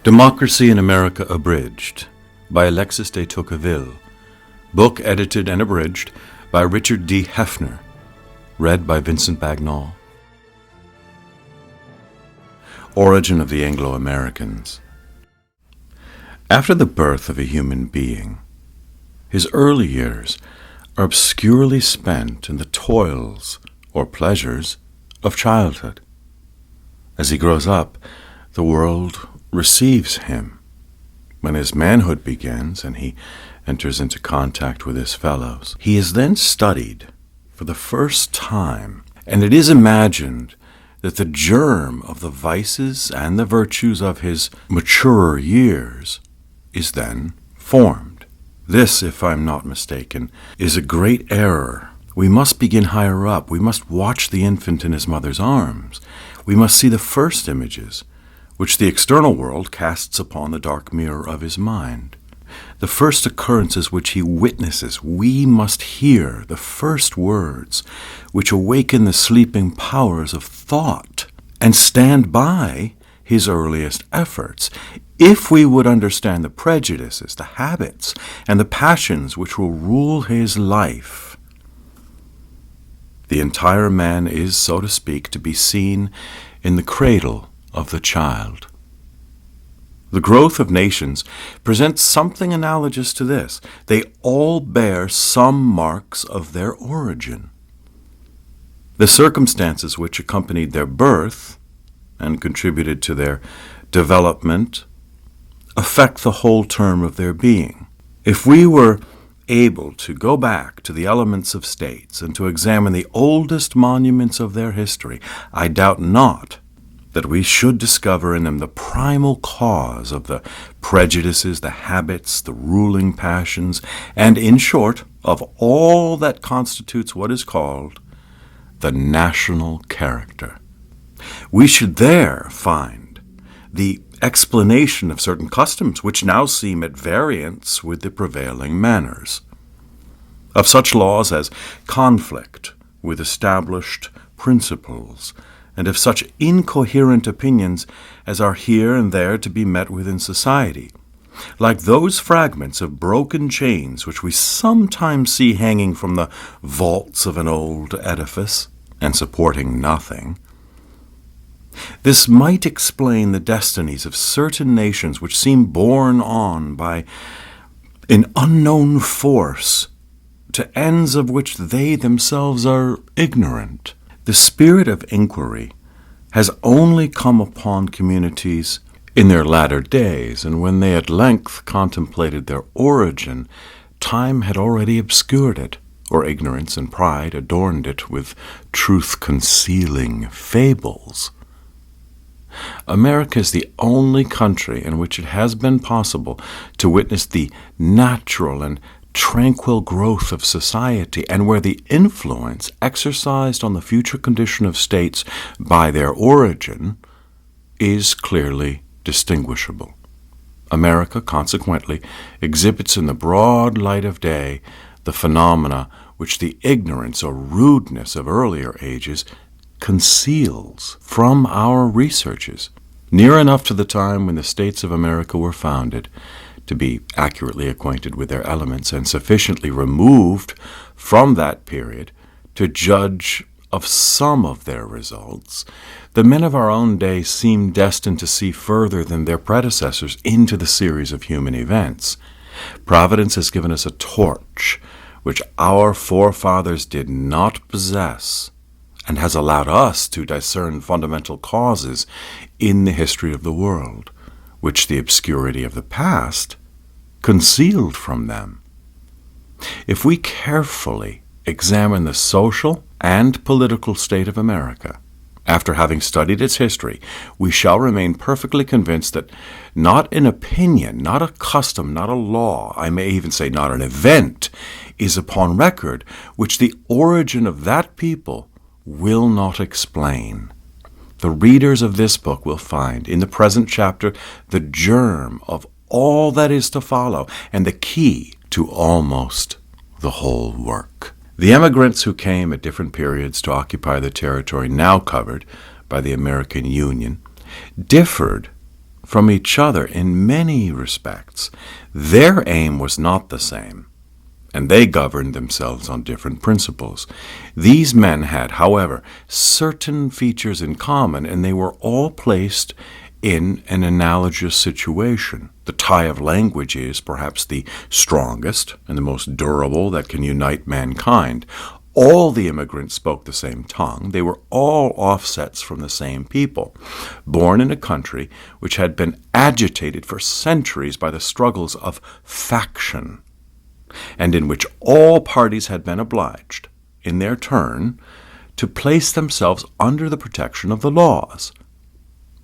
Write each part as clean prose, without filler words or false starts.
Democracy in America Abridged by Alexis de Tocqueville. Book edited and abridged by Richard D. Hefner. Read by Vincent Bagnall. Origin of the Anglo-Americans. After the birth of a human being, his early years are obscurely spent in the toils or pleasures of childhood. As he grows up, the world receives him. When his manhood begins and he enters into contact with his fellows, he is then studied for the first time, and it is imagined that the germ of the vices and the virtues of his maturer years is then formed. This, if I'm not mistaken, is a great error. We must begin higher up. We must watch the infant in his mother's arms. We must see the first images which the external world casts upon the dark mirror of his mind. The first occurrences which he witnesses. We must hear the first words which awaken the sleeping powers of thought and stand by his earliest efforts, if we would understand the prejudices, the habits, and the passions which will rule his life. The entire man is, so to speak, to be seen in the cradle of the child. The growth of nations presents something analogous to this. They all bear some marks of their origin. The circumstances which accompanied their birth and contributed to their development affect the whole term of their being. If we were able to go back to the elements of states and to examine the oldest monuments of their history, I doubt not that we should discover in them the primal cause of the prejudices, the habits, the ruling passions, and, in short, of all that constitutes what is called the national character. We should there find the explanation of certain customs which now seem at variance with the prevailing manners, of such laws as conflict with established principles, and of such incoherent opinions as are here and there to be met with in society, like those fragments of broken chains which we sometimes see hanging from the vaults of an old edifice and supporting nothing. This might explain the destinies of certain nations which seem borne on by an unknown force, to ends of which they themselves are ignorant. The spirit of inquiry has only come upon communities in their latter days, and when they at length contemplated their origin, time had already obscured it, or ignorance and pride adorned it with truth-concealing fables. America is the only country in which it has been possible to witness the natural and tranquil growth of society, and where the influence exercised on the future condition of states by their origin is clearly distinguishable. America, consequently, exhibits in the broad light of day the phenomena which the ignorance or rudeness of earlier ages conceals from our researches, near enough to the time when the states of America were founded to be accurately acquainted with their elements, and sufficiently removed from that period to judge of some of their results. The men of our own day seem destined to see further than their predecessors into the series of human events. Providence has given us a torch which our forefathers did not possess, and has allowed us to discern fundamental causes in the history of the world, which the obscurity of the past concealed from them. If we carefully examine the social and political state of America, after having studied its history, we shall remain perfectly convinced that not an opinion, not a custom, not a law, I may even say not an event, is upon record which the origin of that people will not explain. The readers of this book will find in the present chapter the germ of all that is to follow, and the key to almost the whole work. The emigrants who came at different periods to occupy the territory now covered by the American Union differed from each other in many respects. Their aim was not the same, and they governed themselves on different principles. These men had, however, certain features in common, and they were all placed in an analogous situation. The tie of language is perhaps the strongest and the most durable that can unite mankind. All the immigrants spoke the same tongue. They were all offsets from the same people, born in a country which had been agitated for centuries by the struggles of faction, and in which all parties had been obliged, in their turn, to place themselves under the protection of the laws.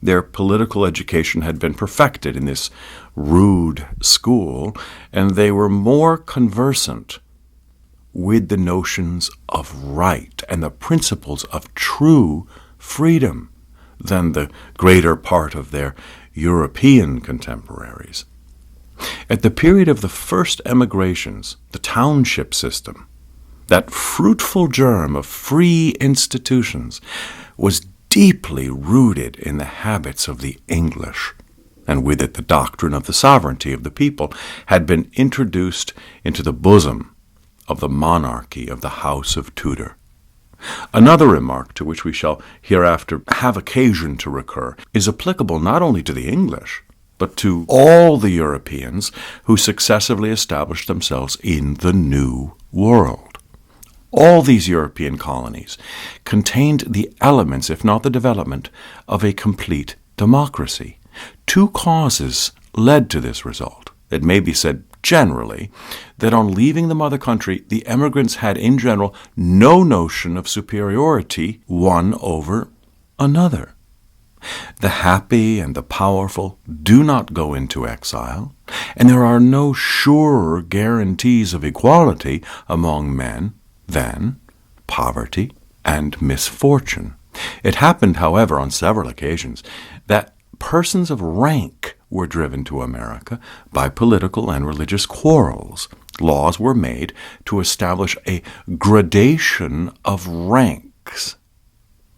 Their political education had been perfected in this rude school, and they were more conversant with the notions of right and the principles of true freedom than the greater part of their European contemporaries. At the period of the first emigrations, the township system, that fruitful germ of free institutions, was deeply rooted in the habits of the English, and with it the doctrine of the sovereignty of the people had been introduced into the bosom of the monarchy of the House of Tudor. Another remark, to which we shall hereafter have occasion to recur, is applicable not only to the English, but to all the Europeans who successively established themselves in the New World. All these European colonies contained the elements, if not the development, of a complete democracy. Two causes led to this result. It may be said generally that on leaving the mother country, the emigrants had in general no notion of superiority one over another. The happy and the powerful do not go into exile, and there are no surer guarantees of equality among men than poverty and misfortune. It happened, however, on several occasions that persons of rank were driven to America by political and religious quarrels. Laws were made to establish a gradation of ranks.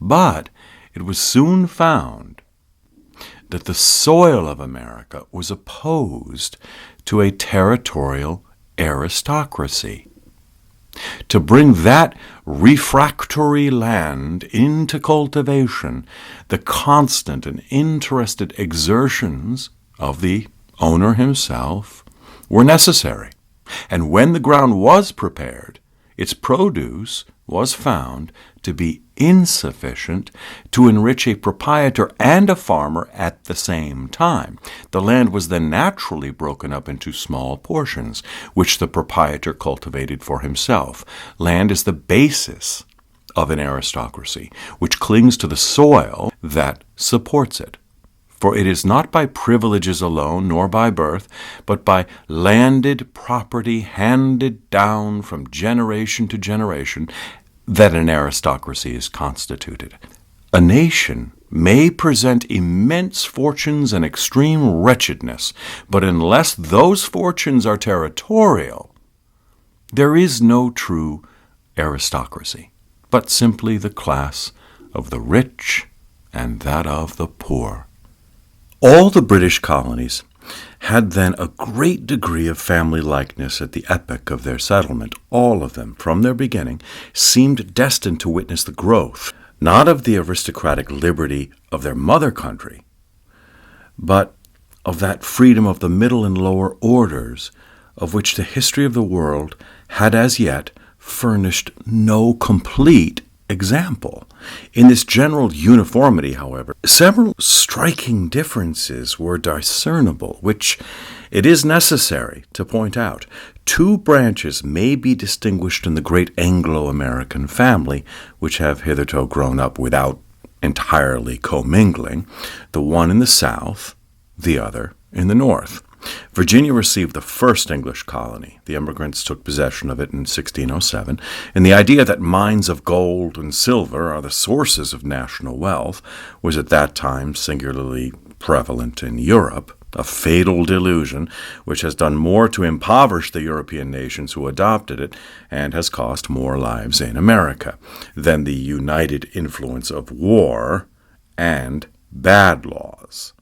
But it was soon found that the soil of America was opposed to a territorial aristocracy. To bring that refractory land into cultivation, the constant and interested exertions of the owner himself were necessary. And when the ground was prepared, its produce was found to be insufficient to enrich a proprietor and a farmer at the same time. The land was then naturally broken up into small portions, which the proprietor cultivated for himself. Land is the basis of an aristocracy, which clings to the soil that supports it. For it is not by privileges alone, nor by birth, but by landed property handed down from generation to generation, that an aristocracy is constituted. A nation may present immense fortunes and extreme wretchedness, but unless those fortunes are territorial, there is no true aristocracy, but simply the class of the rich and that of the poor. All the British colonies had then a great degree of family likeness at the epoch of their settlement. All of them, from their beginning, seemed destined to witness the growth, not of the aristocratic liberty of their mother country, but of that freedom of the middle and lower orders of which the history of the world had as yet furnished no complete example. In this general uniformity, however, several striking differences were discernible, which it is necessary to point out. Two branches may be distinguished in the great Anglo-American family, which have hitherto grown up without entirely commingling, the one in the south, the other in the north. Virginia received the first English colony. The immigrants took possession of it in 1607, and the idea that mines of gold and silver are the sources of national wealth was at that time singularly prevalent in Europe, a fatal delusion which has done more to impoverish the European nations who adopted it and has cost more lives in America than the united influence of war and bad laws.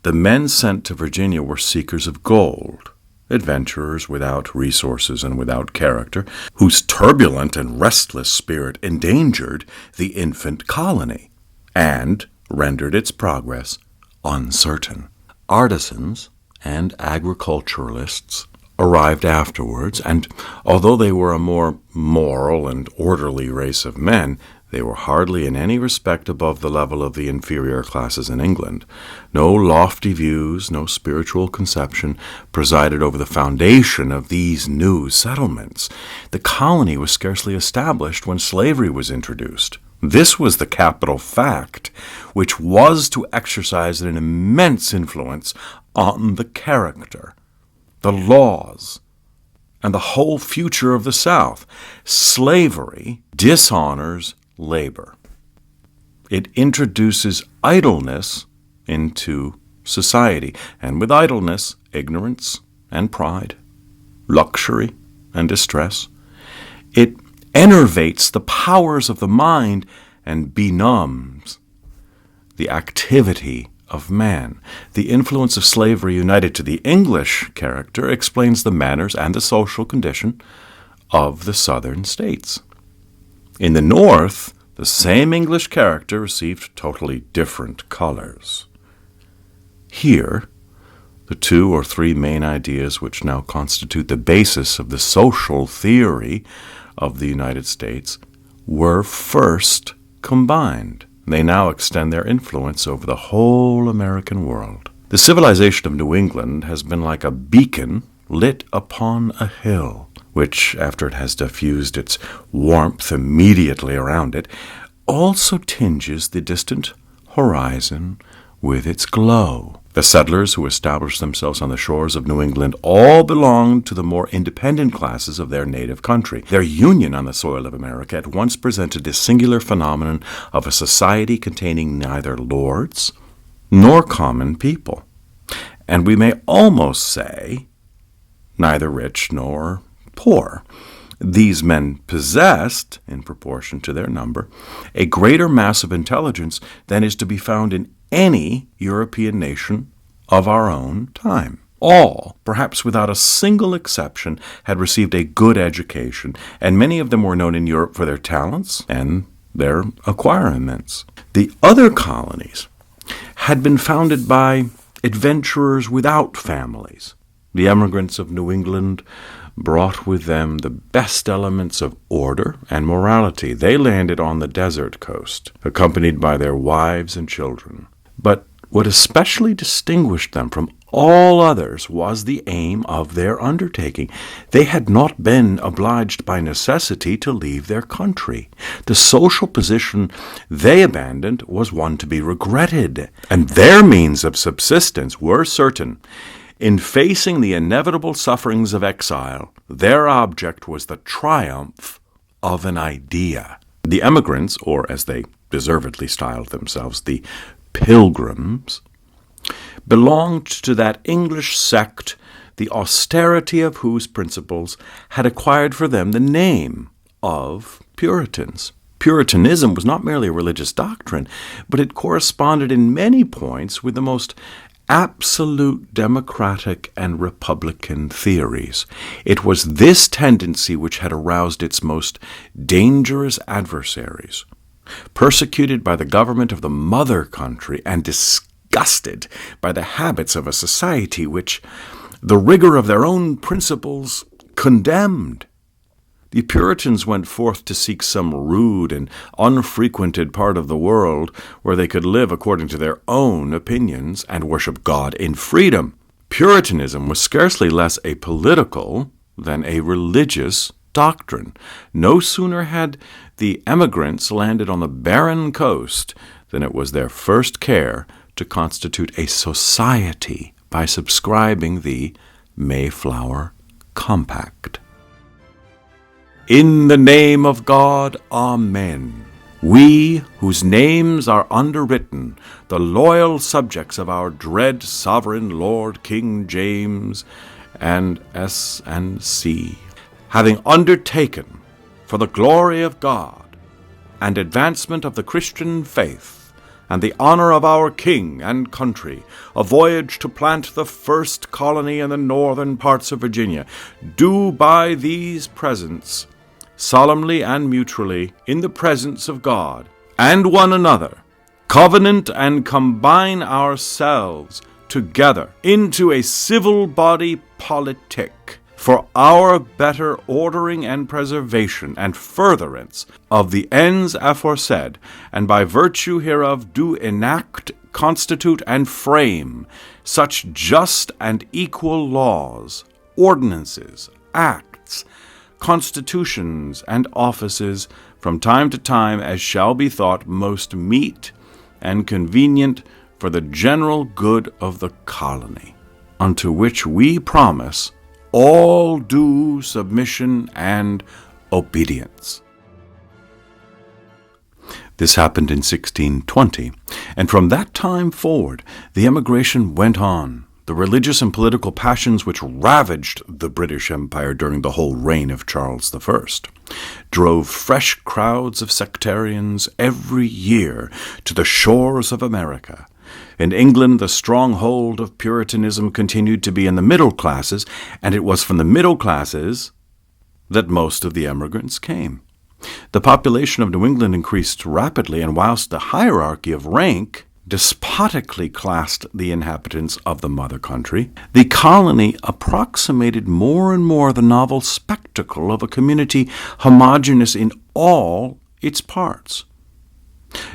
The men sent to Virginia were seekers of gold, adventurers without resources and without character, whose turbulent and restless spirit endangered the infant colony and rendered its progress uncertain. Artisans and agriculturalists arrived afterwards, and although they were a more moral and orderly race of men, they were hardly in any respect above the level of the inferior classes in England. No lofty views, no spiritual conception presided over the foundation of these new settlements. The colony was scarcely established when slavery was introduced. This was the capital fact, which was to exercise an immense influence on the character, the laws, and the whole future of the South. Slavery dishonors labor. It introduces idleness into society, and with idleness, ignorance and pride, luxury and distress. It enervates the powers of the mind and benumbs the activity of man. The influence of slavery united to the English character explains the manners and the social condition of the southern states. In the North, the same English character received totally different colors. Here, the 2 or 3 main ideas which now constitute the basis of the social theory of the United States were first combined. They now extend their influence over the whole American world. The civilization of New England has been like a beacon lit upon a hill, which, after it has diffused its warmth immediately around it, also tinges the distant horizon with its glow. The settlers who established themselves on the shores of New England all belonged to the more independent classes of their native country. Their union on the soil of America at once presented this singular phenomenon of a society containing neither lords nor common people, and we may almost say neither rich nor poor. These men possessed, in proportion to their number, a greater mass of intelligence than is to be found in any European nation of our own time. All, perhaps without a single exception, had received a good education, and many of them were known in Europe for their talents and their acquirements. The other colonies had been founded by adventurers without families. The emigrants of New England brought with them the best elements of order and morality. They landed on the desert coast, accompanied by their wives and children. But what especially distinguished them from all others was the aim of their undertaking. They had not been obliged by necessity to leave their country. The social position they abandoned was one to be regretted, and their means of subsistence were certain. In facing the inevitable sufferings of exile, their object was the triumph of an idea. The emigrants, or as they deservedly styled themselves, the Pilgrims, belonged to that English sect, the austerity of whose principles had acquired for them the name of Puritans. Puritanism was not merely a religious doctrine, but it corresponded in many points with the most absolute democratic and republican theories. It was this tendency which had aroused its most dangerous adversaries. Persecuted by the government of the mother country and disgusted by the habits of a society which the rigor of their own principles condemned, the Puritans went forth to seek some rude and unfrequented part of the world where they could live according to their own opinions and worship God in freedom. Puritanism was scarcely less a political than a religious doctrine. No sooner had the emigrants landed on the barren coast than it was their first care to constitute a society by subscribing the Mayflower Compact. In the name of God, Amen. We, whose names are underwritten, the loyal subjects of our dread sovereign Lord King James and S&C, having undertaken for the glory of God and advancement of the Christian faith and the honor of our king and country, a voyage to plant the first colony in the northern parts of Virginia, do by these presents, solemnly and mutually, in the presence of God and one another, covenant and combine ourselves together into a civil body politic, for our better ordering and preservation and furtherance of the ends aforesaid, and by virtue hereof do enact, constitute, and frame such just and equal laws, ordinances, acts, constitutions, and offices from time to time as shall be thought most meet and convenient for the general good of the colony, unto which we promise all due submission and obedience. This happened in 1620, and from that time forward the emigration went on. The religious and political passions which ravaged the British Empire during the whole reign of Charles I drove fresh crowds of sectarians every year to the shores of America. In England, the stronghold of Puritanism continued to be in the middle classes, and it was from the middle classes that most of the emigrants came. The population of New England increased rapidly, and whilst the hierarchy of rank despotically classed the inhabitants of the mother country, the colony approximated more and more the novel spectacle of a community homogeneous in all its parts.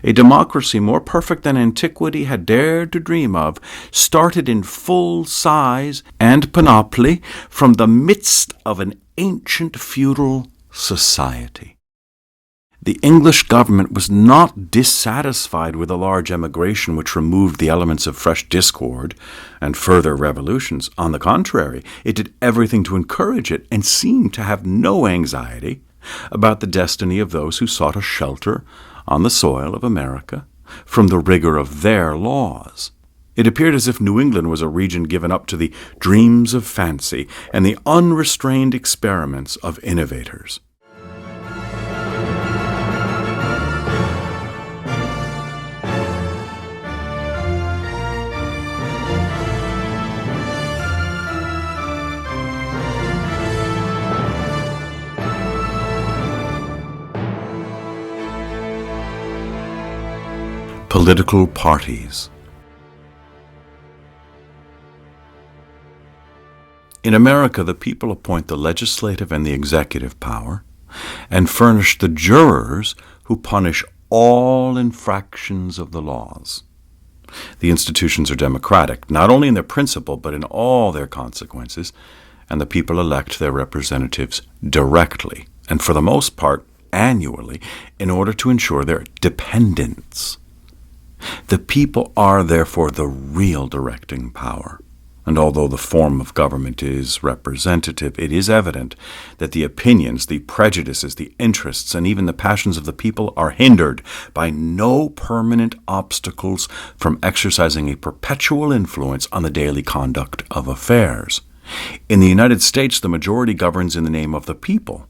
A democracy more perfect than antiquity had dared to dream of started in full size and panoply from the midst of an ancient feudal society. The English government was not dissatisfied with a large emigration which removed the elements of fresh discord and further revolutions. On the contrary, it did everything to encourage it and seemed to have no anxiety about the destiny of those who sought a shelter on the soil of America from the rigor of their laws. It appeared as if New England was a region given up to the dreams of fancy and the unrestrained experiments of innovators. Political parties. In America, the people appoint the legislative and the executive power and furnish the jurors who punish all infractions of the laws. The institutions are democratic, not only in their principle, but in all their consequences, and the people elect their representatives directly, and for the most part annually, in order to ensure their dependence. The people are therefore the real directing power, and although the form of government is representative, it is evident that the opinions, the prejudices, the interests, and even the passions of the people are hindered by no permanent obstacles from exercising a perpetual influence on the daily conduct of affairs. In the United States, the majority governs in the name of the people,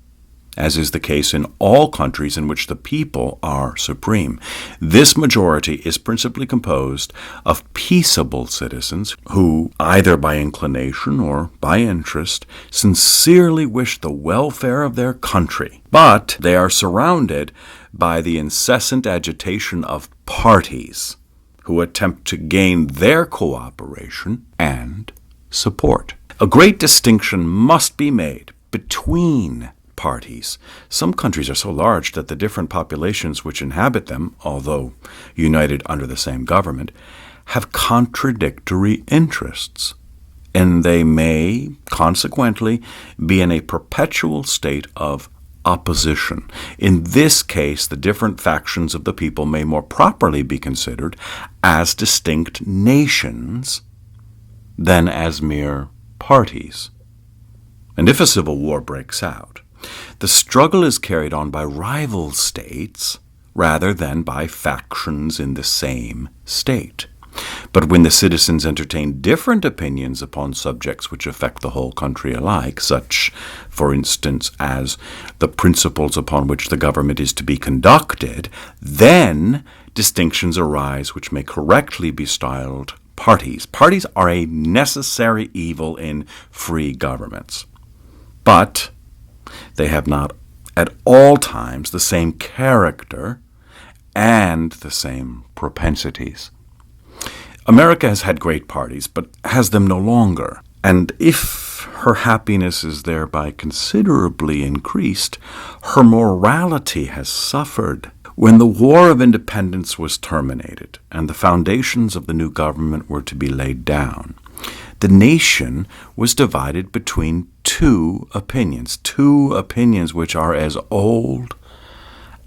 as is the case in all countries in which the people are supreme. This majority is principally composed of peaceable citizens who, either by inclination or by interest, sincerely wish the welfare of their country. But they are surrounded by the incessant agitation of parties who attempt to gain their cooperation and support. A great distinction must be made between parties. Some countries are so large that the different populations which inhabit them, although united under the same government, have contradictory interests, and they may, consequently, be in a perpetual state of opposition. In this case, the different factions of the people may more properly be considered as distinct nations than as mere parties. And if a civil war breaks out, the struggle is carried on by rival states rather than by factions in the same state. But when the citizens entertain different opinions upon subjects which affect the whole country alike, such, for instance, as the principles upon which the government is to be conducted, then distinctions arise which may correctly be styled parties. Parties are a necessary evil in free governments, but they have not at all times the same character and the same propensities. America has had great parties, but has them no longer. And if her happiness is thereby considerably increased, her morality has suffered. When the War of Independence was terminated and the foundations of the new government were to be laid down, the nation was divided between two opinions which are as old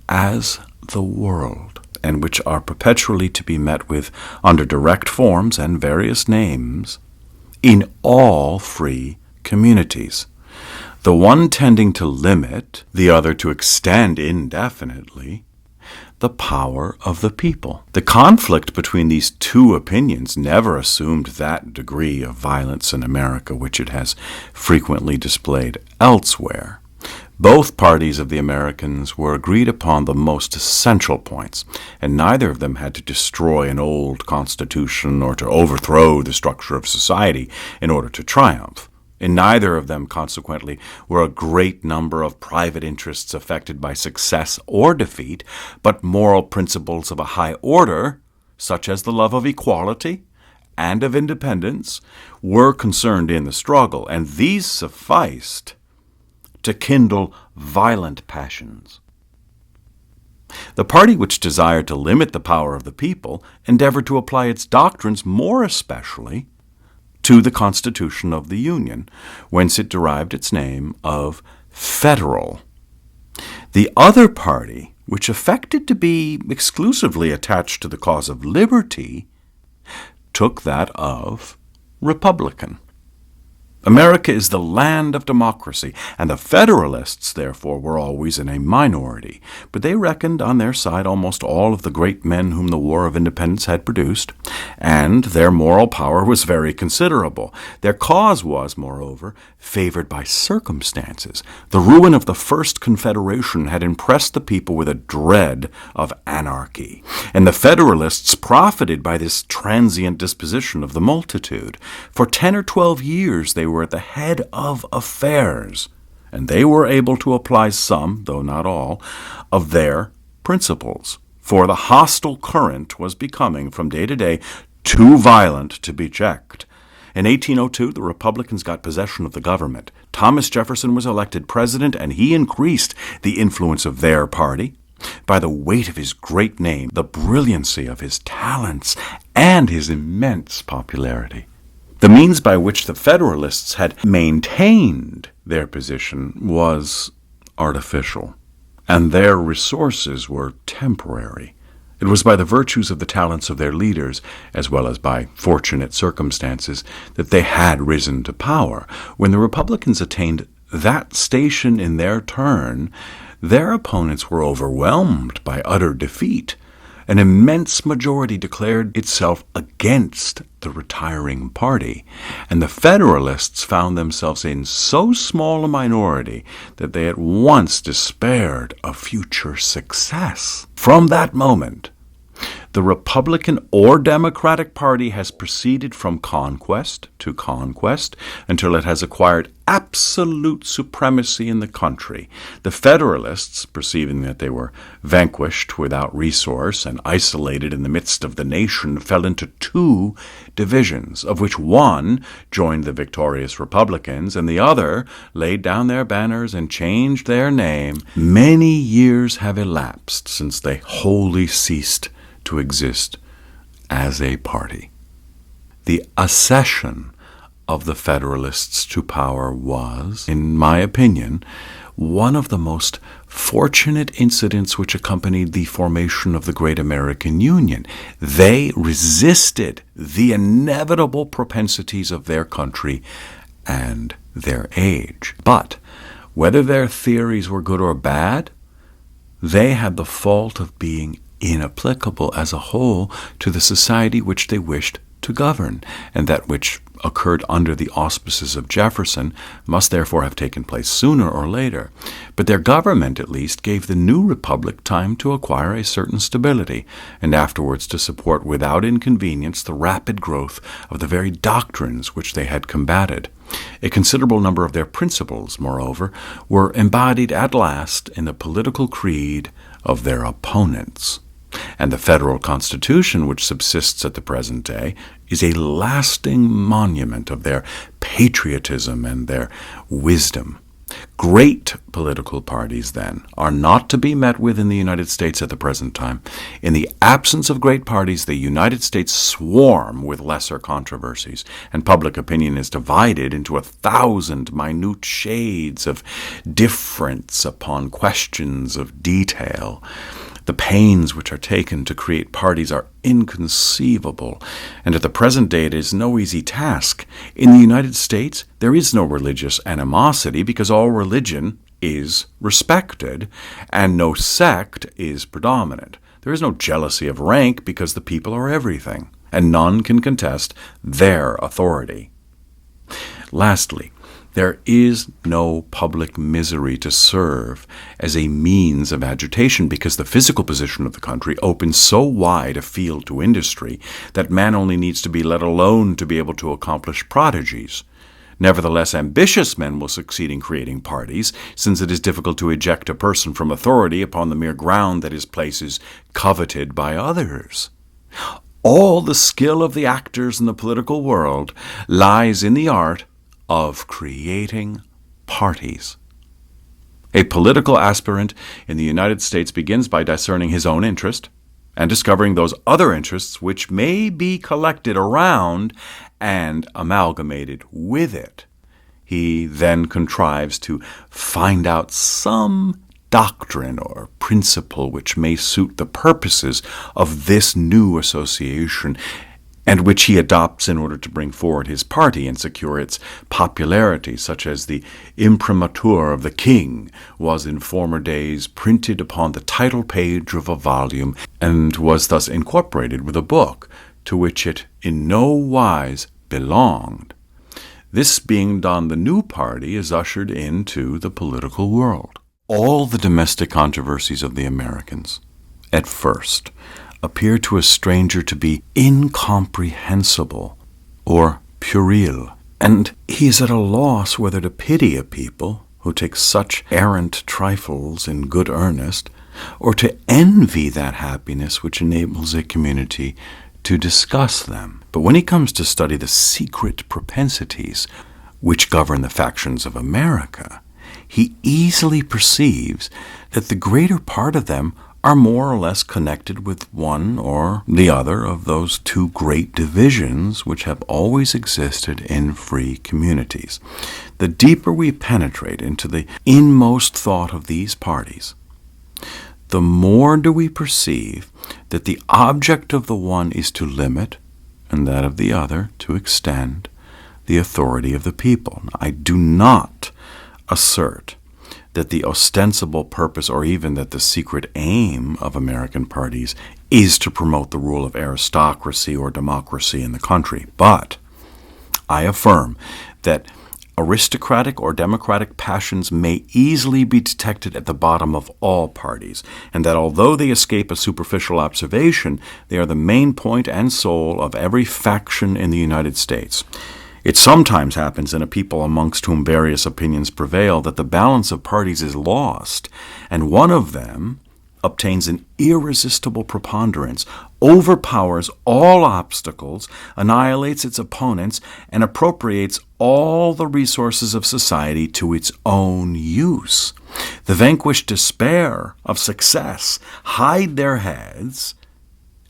as the world, and which are perpetually to be met with under direct forms and various names in all free communities, the one tending to limit, the other to extend indefinitely, the power of the people. The conflict between these two opinions never assumed that degree of violence in America which it has frequently displayed elsewhere. Both parties of the Americans were agreed upon the most essential points, and neither of them had to destroy an old constitution or to overthrow the structure of society in order to triumph. In neither of them, consequently, were a great number of private interests affected by success or defeat, but moral principles of a high order, such as the love of equality and of independence, were concerned in the struggle, and these sufficed to kindle violent passions. The party which desired to limit the power of the people endeavored to apply its doctrines more especially to the Constitution of the Union, whence it derived its name of federal. The other party, which affected to be exclusively attached to the cause of liberty, took that of republican. America is the land of democracy, and the Federalists, therefore, were always in a minority, but they reckoned on their side almost all of the great men whom the War of Independence had produced, and their moral power was very considerable. Their cause was, moreover, favored by circumstances. The ruin of the First Confederation had impressed the people with a dread of anarchy, and the Federalists profited by this transient disposition of the multitude. For 10 or 12 years they were at the head of affairs, and they were able to apply some, though not all, of their principles, for the hostile current was becoming, from day to day, too violent to be checked. In 1802, the Republicans got possession of the government. Thomas Jefferson was elected president, and he increased the influence of their party by the weight of his great name, the brilliancy of his talents, and his immense popularity. The means by which the Federalists had maintained their position was artificial, and their resources were temporary. It was by the virtues of the talents of their leaders, as well as by fortunate circumstances, that they had risen to power. When the Republicans attained that station in their turn, their opponents were overwhelmed by utter defeat. An immense majority declared itself against the retiring party, and the Federalists found themselves in so small a minority that they at once despaired of future success. From that moment, the Republican or Democratic Party has proceeded from conquest to conquest until it has acquired absolute supremacy in the country. The Federalists, perceiving that they were vanquished without resource and isolated in the midst of the nation, fell into two divisions, of which one joined the victorious Republicans and the other laid down their banners and changed their name. Many years have elapsed since they wholly ceased to exist as a party. The accession of the Federalists to power was, in my opinion, one of the most fortunate incidents which accompanied the formation of the great American Union. They resisted the inevitable propensities of their country and their age. But whether their theories were good or bad, they had the fault of being inapplicable as a whole to the society which they wished to govern, and that which occurred under the auspices of Jefferson must therefore have taken place sooner or later, but their government at least gave the new republic time to acquire a certain stability, and afterwards to support without inconvenience the rapid growth of the very doctrines which they had combated. A considerable number of their principles, moreover, were embodied at last in the political creed of their opponents. And the federal constitution which subsists at the present day is a lasting monument of their patriotism and their wisdom. Great political parties, then, are not to be met with in the United States at the present time. In the absence of great parties, the United States swarm with lesser controversies, and public opinion is divided into 1,000 minute shades of difference upon questions of detail. The pains which are taken to create parties are inconceivable, and at the present day it is no easy task. In the United States, there is no religious animosity because all religion is respected, and no sect is predominant. There is no jealousy of rank because the people are everything, and none can contest their authority. Lastly, there is no public misery to serve as a means of agitation because the physical position of the country opens so wide a field to industry that man only needs to be let alone to be able to accomplish prodigies. Nevertheless, ambitious men will succeed in creating parties, since it is difficult to eject a person from authority upon the mere ground that his place is coveted by others. All the skill of the actors in the political world lies in the art of creating parties. A political aspirant in the United States begins by discerning his own interest and discovering those other interests which may be collected around and amalgamated with it. He then contrives to find out some doctrine or principle which may suit the purposes of this new association, and which he adopts in order to bring forward his party and secure its popularity, such as the imprimatur of the king was in former days printed upon the title page of a volume, and was thus incorporated with a book to which it in no wise belonged. This being done, the new party is ushered into the political world. All the domestic controversies of the Americans, at first, appear to a stranger to be incomprehensible or puerile, and he is at a loss whether to pity a people who take such errant trifles in good earnest, or to envy that happiness which enables a community to discuss them. But when he comes to study the secret propensities which govern the factions of America, he easily perceives that the greater part of them are more or less connected with one or the other of those two great divisions which have always existed in free communities. The deeper we penetrate into the inmost thought of these parties, the more do we perceive that the object of the one is to limit, and that of the other to extend, the authority of the people. I do not assert that the ostensible purpose or even that the secret aim of American parties is to promote the rule of aristocracy or democracy in the country. But I affirm that aristocratic or democratic passions may easily be detected at the bottom of all parties, and that although they escape a superficial observation, they are the main point and soul of every faction in the United States. It sometimes happens in a people amongst whom various opinions prevail that the balance of parties is lost, and one of them obtains an irresistible preponderance, overpowers all obstacles, annihilates its opponents, and appropriates all the resources of society to its own use. The vanquished despair of success, hide their heads,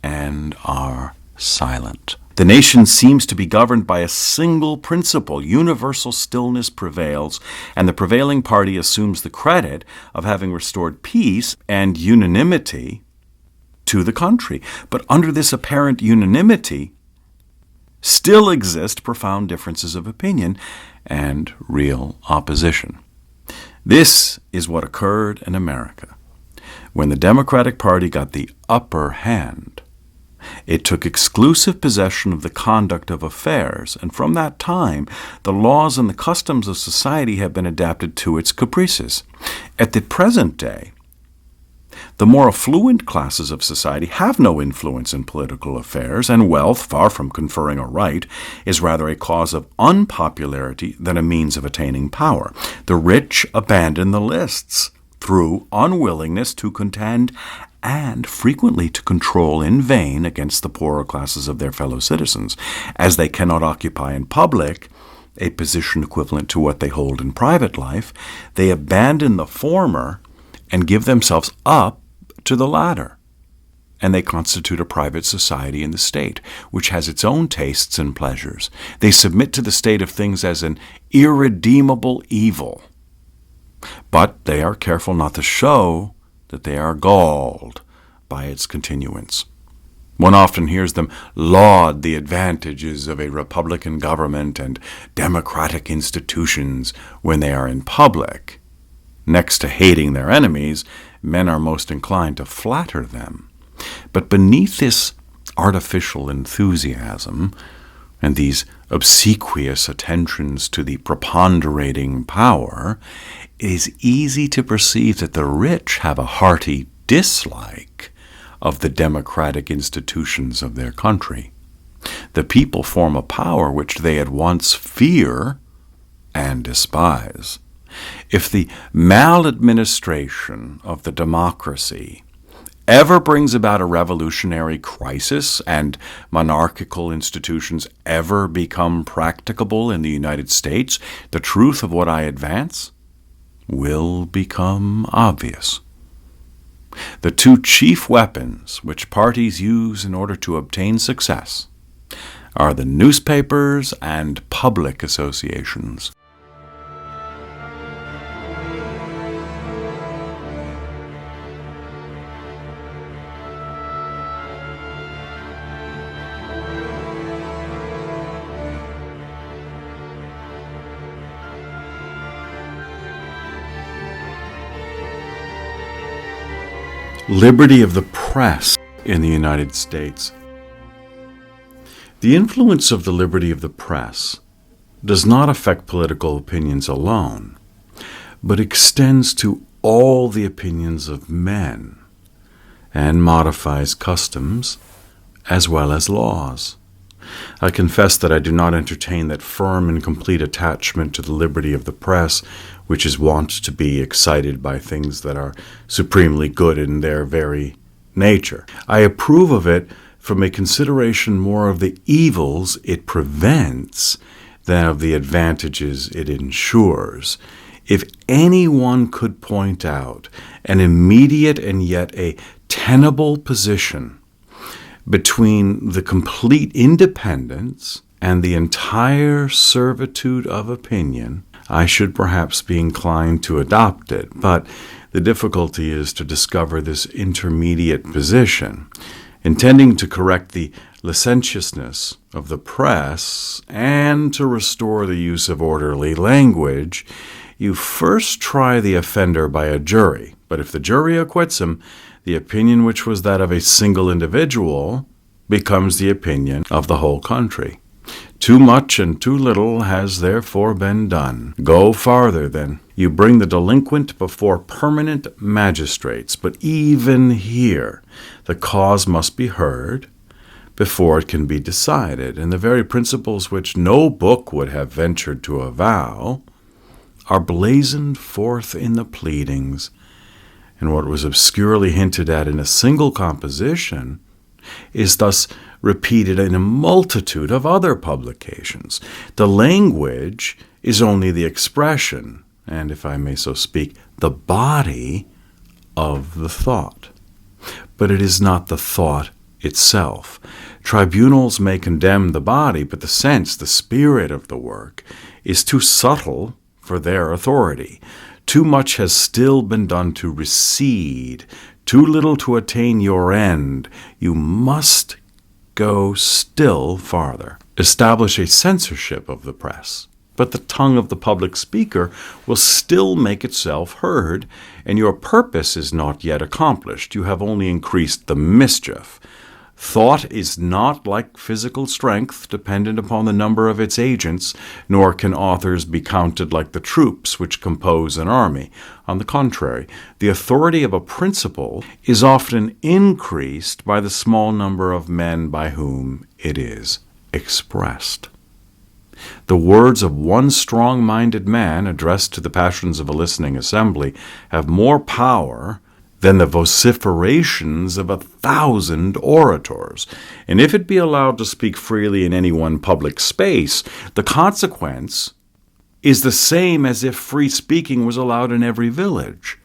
and are silent. The nation seems to be governed by a single principle. Universal stillness prevails, and the prevailing party assumes the credit of having restored peace and unanimity to the country. But under this apparent unanimity still exist profound differences of opinion and real opposition. This is what occurred in America when the Democratic Party got the upper hand It took exclusive possession of the conduct of affairs, and from that time the laws and the customs of society have been adapted to its caprices. At the present day, the more affluent classes of society have no influence in political affairs, and wealth, far from conferring a right, is rather a cause of unpopularity than a means of attaining power. The rich abandon the lists through unwillingness to contend and frequently to control in vain against the poorer classes of their fellow citizens. As they cannot occupy in public a position equivalent to what they hold in private life, they abandon the former and give themselves up to the latter. And they constitute a private society in the state, which has its own tastes and pleasures. They submit to the state of things as an irredeemable evil. But they are careful not to show that they are galled by its continuance. One often hears them laud the advantages of a republican government and democratic institutions when they are in public. Next to hating their enemies, men are most inclined to flatter them. But beneath this artificial enthusiasm and these obsequious attentions to the preponderating power, it is easy to perceive that the rich have a hearty dislike of the democratic institutions of their country. The people form a power which they at once fear and despise. If the maladministration of the democracy ever brings about a revolutionary crisis and monarchical institutions ever become practicable in the United States, the truth of what I advance will become obvious. The two chief weapons which parties use in order to obtain success are the newspapers and public associations. Liberty of the press in the United States. The influence of the liberty of the press does not affect political opinions alone, but extends to all the opinions of men and modifies customs as well as laws. I confess that I do not entertain that firm and complete attachment to the liberty of the press which is wont to be excited by things that are supremely good in their very nature. I approve of it from a consideration more of the evils it prevents than of the advantages it ensures. If anyone could point out an immediate and yet a tenable position between the complete independence and the entire servitude of opinion, I should perhaps be inclined to adopt it, but the difficulty is to discover this intermediate position. Intending to correct the licentiousness of the press and to restore the use of orderly language, you first try the offender by a jury, but if the jury acquits him, the opinion which was that of a single individual becomes the opinion of the whole country. Too much and too little has therefore been done. Go farther, then. You bring the delinquent before permanent magistrates, but even here the cause must be heard before it can be decided, and the very principles which no book would have ventured to avow are blazoned forth in the pleadings, and what was obscurely hinted at in a single composition is thus repeated in a multitude of other publications. The language is only the expression, and if I may so speak, the body of the thought. But it is not the thought itself. Tribunals may condemn the body, but the sense, the spirit of the work, is too subtle for their authority. Too much has still been done to recede, too little to attain your end. You must go still farther. Establish a censorship of the press, but the tongue of the public speaker will still make itself heard, and your purpose is not yet accomplished. You have only increased the mischief. Thought is not, like physical strength, dependent upon the number of its agents, nor can authors be counted like the troops which compose an army. On the contrary, the authority of a principle is often increased by the small number of men by whom it is expressed. The words of one strong-minded man addressed to the passions of a listening assembly have more power than the vociferations of 1,000 orators. And if it be allowed to speak freely in any one public space, the consequence is the same as if free speaking was allowed in every village.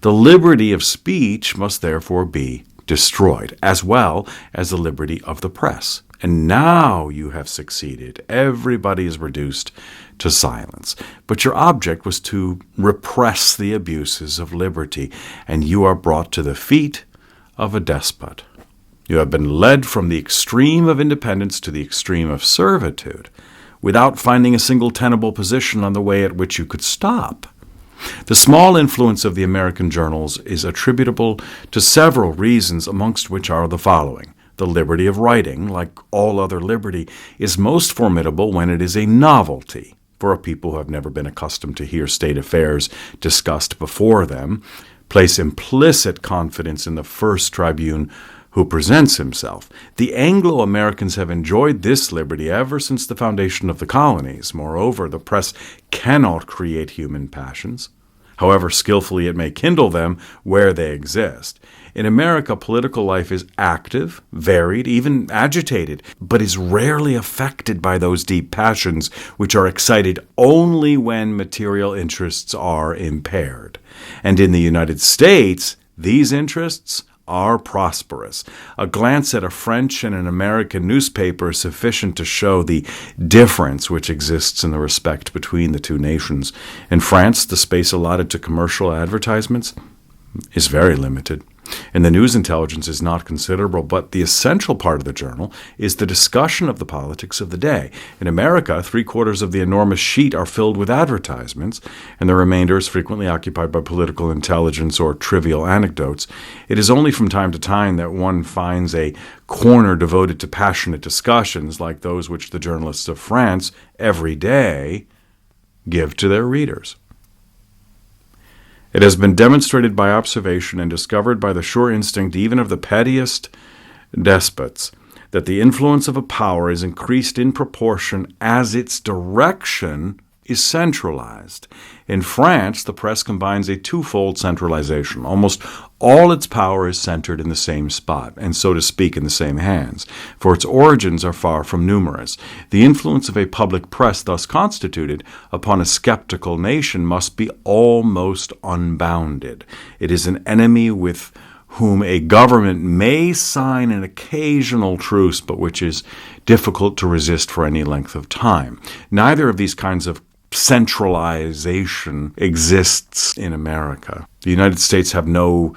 The liberty of speech must therefore be destroyed, as well as the liberty of the press. And now you have succeeded. Everybody is reduced to silence. But your object was to repress the abuses of liberty, and you are brought to the feet of a despot. You have been led from the extreme of independence to the extreme of servitude, without finding a single tenable position on the way at which you could stop. The small influence of the American journals is attributable to several reasons, amongst which are the following. The liberty of writing, like all other liberty, is most formidable when it is a novelty for a people who have never been accustomed to hear state affairs discussed before them, place implicit confidence in the first tribune who presents himself. The Anglo-Americans have enjoyed this liberty ever since the foundation of the colonies. Moreover, the press cannot create human passions, however skillfully it may kindle them where they exist. In America, political life is active, varied, even agitated, but is rarely affected by those deep passions which are excited only when material interests are impaired. And in the United States, these interests are prosperous. A glance at a French and an American newspaper is sufficient to show the difference which exists in the respect between the two nations. In France, the space allotted to commercial advertisements is very limited, and the news intelligence is not considerable, but the essential part of the journal is the discussion of the politics of the day. In America, 3/4 of the enormous sheet are filled with advertisements, and the remainder is frequently occupied by political intelligence or trivial anecdotes. It is only from time to time that one finds a corner devoted to passionate discussions like those which the journalists of France every day give to their readers. It has been demonstrated by observation and discovered by the sure instinct even of the pettiest despots that the influence of a power is increased in proportion as its direction is centralized. In France, the press combines a twofold centralization. Almost all its power is centered in the same spot, and so to speak in the same hands, for its origins are far from numerous. The influence of a public press thus constituted upon a skeptical nation must be almost unbounded. It is an enemy with whom a government may sign an occasional truce, but which is difficult to resist for any length of time. Neither of these kinds of centralization exists in America. The United States have no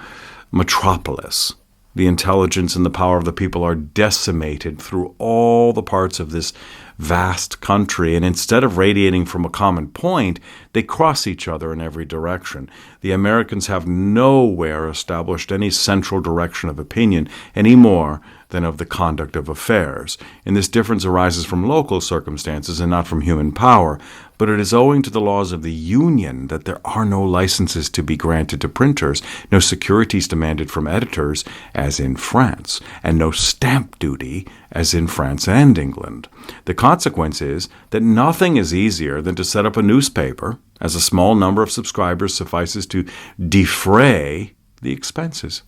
metropolis. The intelligence and the power of the people are decimated through all the parts of this vast country, and instead of radiating from a common point, they cross each other in every direction. The Americans have nowhere established any central direction of opinion any more than of the conduct of affairs. And this difference arises from local circumstances and not from human power, but it is owing to the laws of the Union that there are no licenses to be granted to printers, no securities demanded from editors, as in France, and no stamp duty, as in France and England. The consequence is that nothing is easier than to set up a newspaper, as a small number of subscribers suffices to defray the expenses.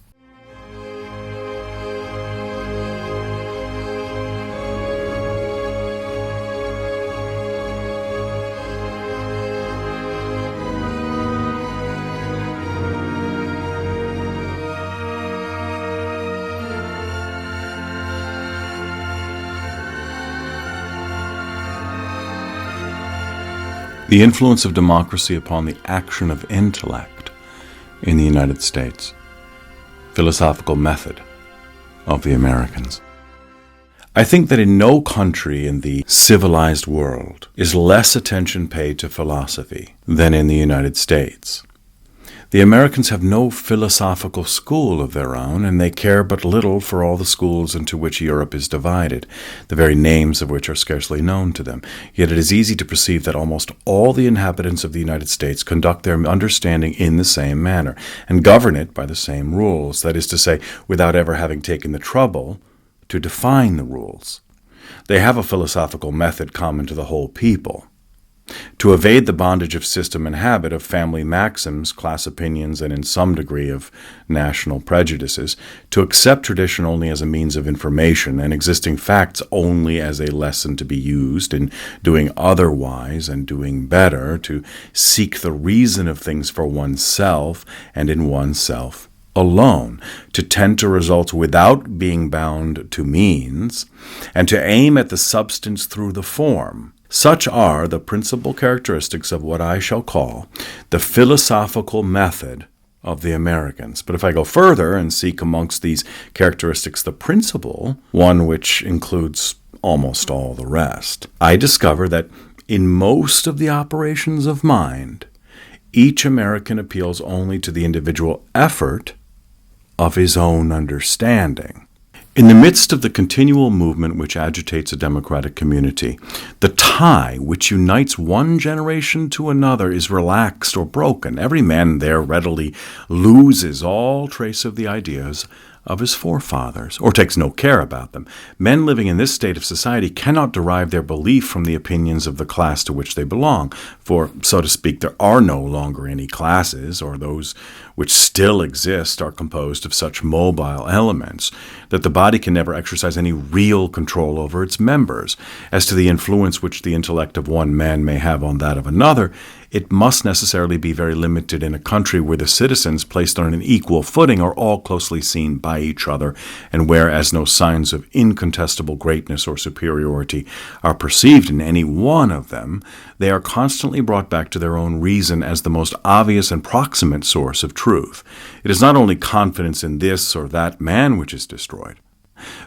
The influence of democracy upon the action of intellect in the United States. Philosophical method of the Americans. I think that in no country in the civilized world is less attention paid to philosophy than in the United States. The Americans have no philosophical school of their own, and they care but little for all the schools into which Europe is divided, the very names of which are scarcely known to them. Yet it is easy to perceive that almost all the inhabitants of the United States conduct their understanding in the same manner, and govern it by the same rules, that is to say, without ever having taken the trouble to define the rules. They have a philosophical method common to the whole people. To evade the bondage of system and habit, of family maxims, class opinions, and in some degree of national prejudices, to accept tradition only as a means of information and existing facts only as a lesson to be used in doing otherwise and doing better, to seek the reason of things for oneself and in oneself alone, to tend to results without being bound to means, and to aim at the substance through the form. Such are the principal characteristics of what I shall call the philosophical method of the Americans. But if I go further and seek amongst these characteristics the principal, one which includes almost all the rest, I discover that in most of the operations of mind, each American appeals only to the individual effort of his own understanding. In the midst of the continual movement which agitates a democratic community, the tie which unites one generation to another is relaxed or broken. Every man there readily loses all trace of the ideas of his forefathers, or takes no care about them. Men living in this state of society cannot derive their belief from the opinions of the class to which they belong, for, so to speak, there are no longer any classes, or those which still exist are composed of such mobile elements that the body can never exercise any real control over its members. As to the influence which the intellect of one man may have on that of another, it must necessarily be very limited in a country where the citizens, placed on an equal footing, are all closely seen by each other, and where, as no signs of incontestable greatness or superiority are perceived in any one of them, they are constantly brought back to their own reason as the most obvious and proximate source of truth. It is not only confidence in this or that man which is destroyed,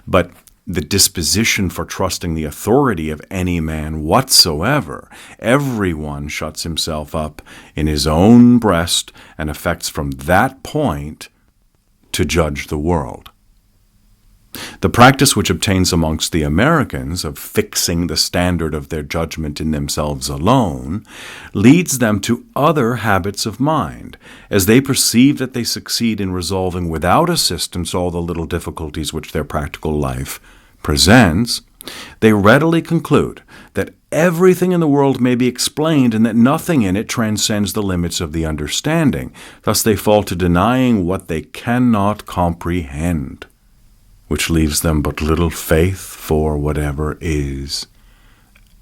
but the disposition for trusting the authority of any man whatsoever. Everyone shuts himself up in his own breast and affects from that point to judge the world. The practice which obtains amongst the Americans of fixing the standard of their judgment in themselves alone leads them to other habits of mind. As they perceive that they succeed in resolving without assistance all the little difficulties which their practical life presents, they readily conclude that everything in the world may be explained and that nothing in it transcends the limits of the understanding. Thus they fall to denying what they cannot comprehend, which leaves them but little faith for whatever is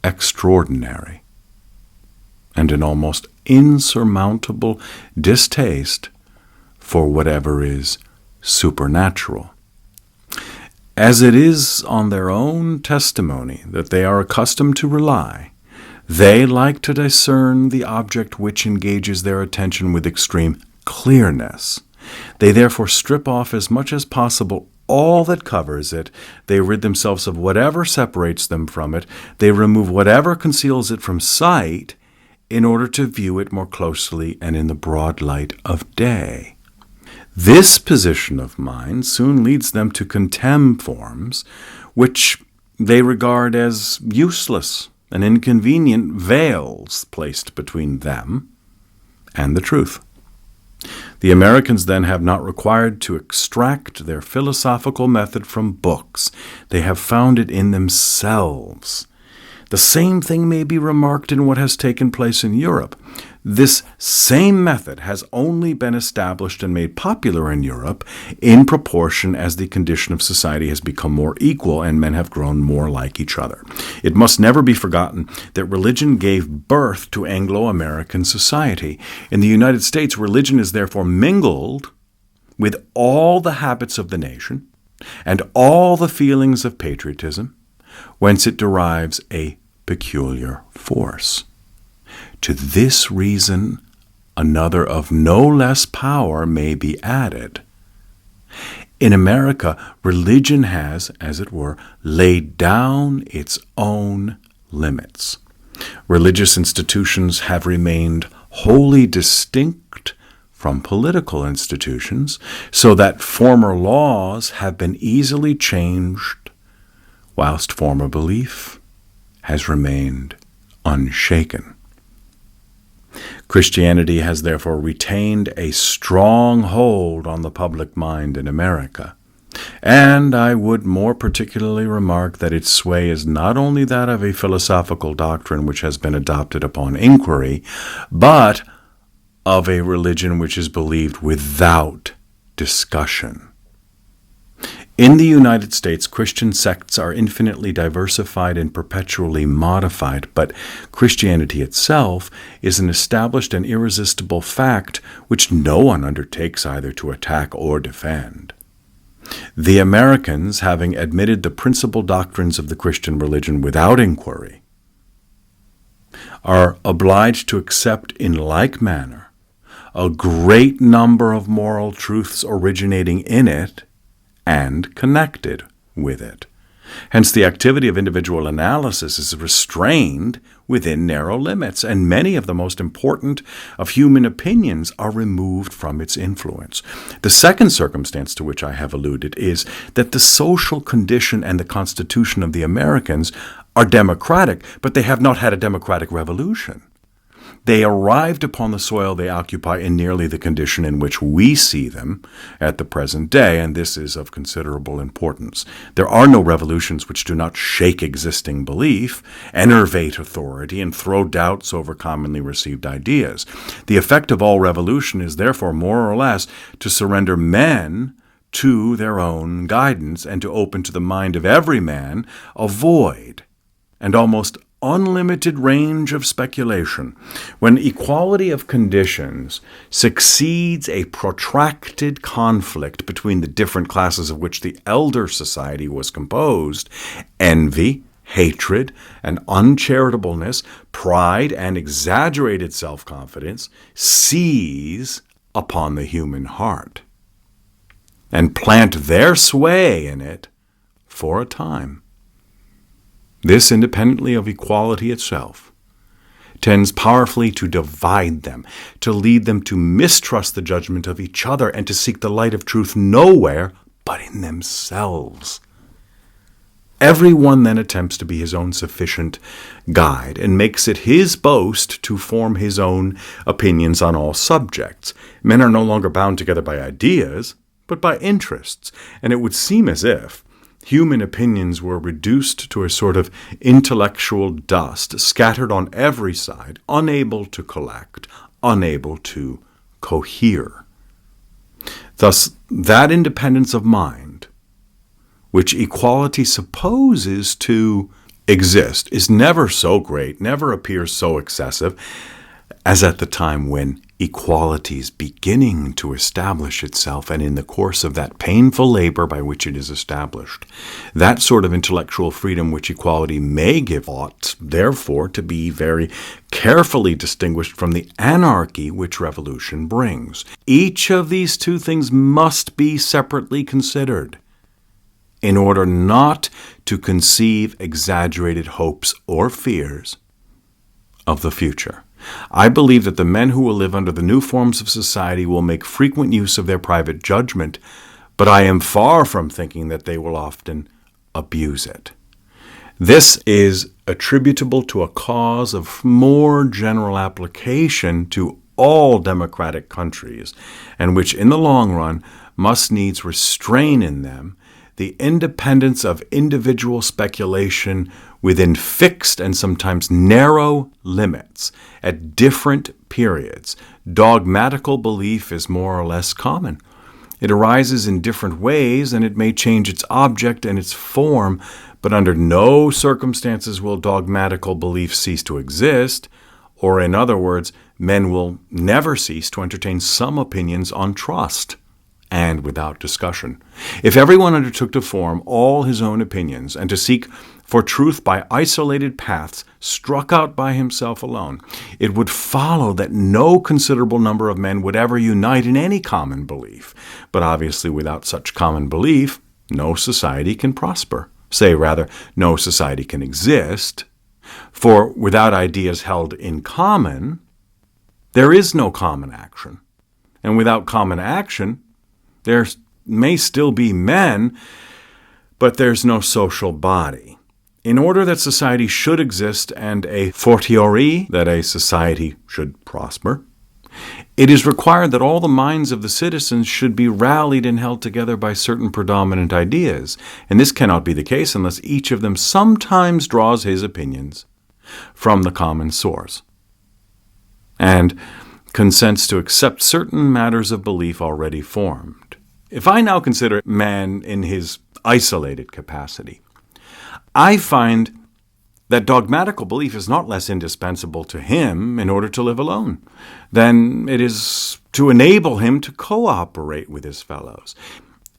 extraordinary, and an almost insurmountable distaste for whatever is supernatural. As it is on their own testimony that they are accustomed to rely, they like to discern the object which engages their attention with extreme clearness. They therefore strip off as much as possible all that covers it. They rid themselves of whatever separates them from it. They remove whatever conceals it from sight in order to view it more closely and in the broad light of day. This position of mind soon leads them to contemn forms which they regard as useless and inconvenient veils placed between them and the truth. The Americans then have not required to extract their philosophical method from books. They have found it in themselves. The same thing may be remarked in what has taken place in Europe. This same method has only been established and made popular in Europe in proportion as the condition of society has become more equal and men have grown more like each other. It must never be forgotten that religion gave birth to Anglo-American society. In the United States, religion is therefore mingled with all the habits of the nation and all the feelings of patriotism, whence it derives a peculiar force. To this reason, another of no less power may be added. In America, religion has, as it were, laid down its own limits. Religious institutions have remained wholly distinct from political institutions, so that former laws have been easily changed, whilst former belief has remained unshaken. Christianity has therefore retained a strong hold on the public mind in America, and I would more particularly remark that its sway is not only that of a philosophical doctrine which has been adopted upon inquiry, but of a religion which is believed without discussion. In the United States, Christian sects are infinitely diversified and perpetually modified, but Christianity itself is an established and irresistible fact which no one undertakes either to attack or defend. The Americans, having admitted the principal doctrines of the Christian religion without inquiry, are obliged to accept in like manner a great number of moral truths originating in it and connected with it. Hence, the activity of individual analysis is restrained within narrow limits, and many of the most important of human opinions are removed from its influence. The second circumstance to which I have alluded is that the social condition and the constitution of the Americans are democratic, but they have not had a democratic revolution. They arrived upon the soil they occupy in nearly the condition in which we see them at the present day, and this is of considerable importance. There are no revolutions which do not shake existing belief, enervate authority, and throw doubts over commonly received ideas. The effect of all revolution is therefore more or less to surrender men to their own guidance and to open to the mind of every man a void and almost unlimited range of speculation. When equality of conditions succeeds a protracted conflict between the different classes of which the elder society was composed, envy, hatred, and uncharitableness, pride, and exaggerated self-confidence seize upon the human heart and plant their sway in it for a time. This, independently of equality itself, tends powerfully to divide them, to lead them to mistrust the judgment of each other, and to seek the light of truth nowhere but in themselves. Everyone then attempts to be his own sufficient guide, and makes it his boast to form his own opinions on all subjects. Men are no longer bound together by ideas, but by interests, and it would seem as if human opinions were reduced to a sort of intellectual dust, scattered on every side, unable to collect, unable to cohere. Thus, that independence of mind, which equality supposes to exist, is never so great, never appears so excessive, as at the time when equality is beginning to establish itself, and in the course of that painful labor by which it is established. That sort of intellectual freedom which equality may give ought, therefore, to be very carefully distinguished from the anarchy which revolution brings. Each of these two things must be separately considered in order not to conceive exaggerated hopes or fears of the future. I believe that the men who will live under the new forms of society will make frequent use of their private judgment, but I am far from thinking that they will often abuse it. This is attributable to a cause of more general application to all democratic countries, and which in the long run must needs restrain in them the independence of individual speculation within fixed and sometimes narrow limits at different periods. Dogmatical belief is more or less common. It arises in different ways, and it may change its object and its form, but under no circumstances will dogmatical belief cease to exist, or in other words, men will never cease to entertain some opinions on trust and without discussion. If everyone undertook to form all his own opinions and to seek for truth by isolated paths struck out by himself alone, it would follow that no considerable number of men would ever unite in any common belief. But obviously without such common belief, no society can prosper. Say rather, no society can exist. For without ideas held in common, there is no common action. and without common action, there may still be men, but there's no social body. In order that society should exist, and a fortiori that a society should prosper, it is required that all the minds of the citizens should be rallied and held together by certain predominant ideas, and this cannot be the case unless each of them sometimes draws his opinions from the common source, and consents to accept certain matters of belief already formed. If I now consider man in his isolated capacity, I find that dogmatical belief is not less indispensable to him in order to live alone than it is to enable him to cooperate with his fellows.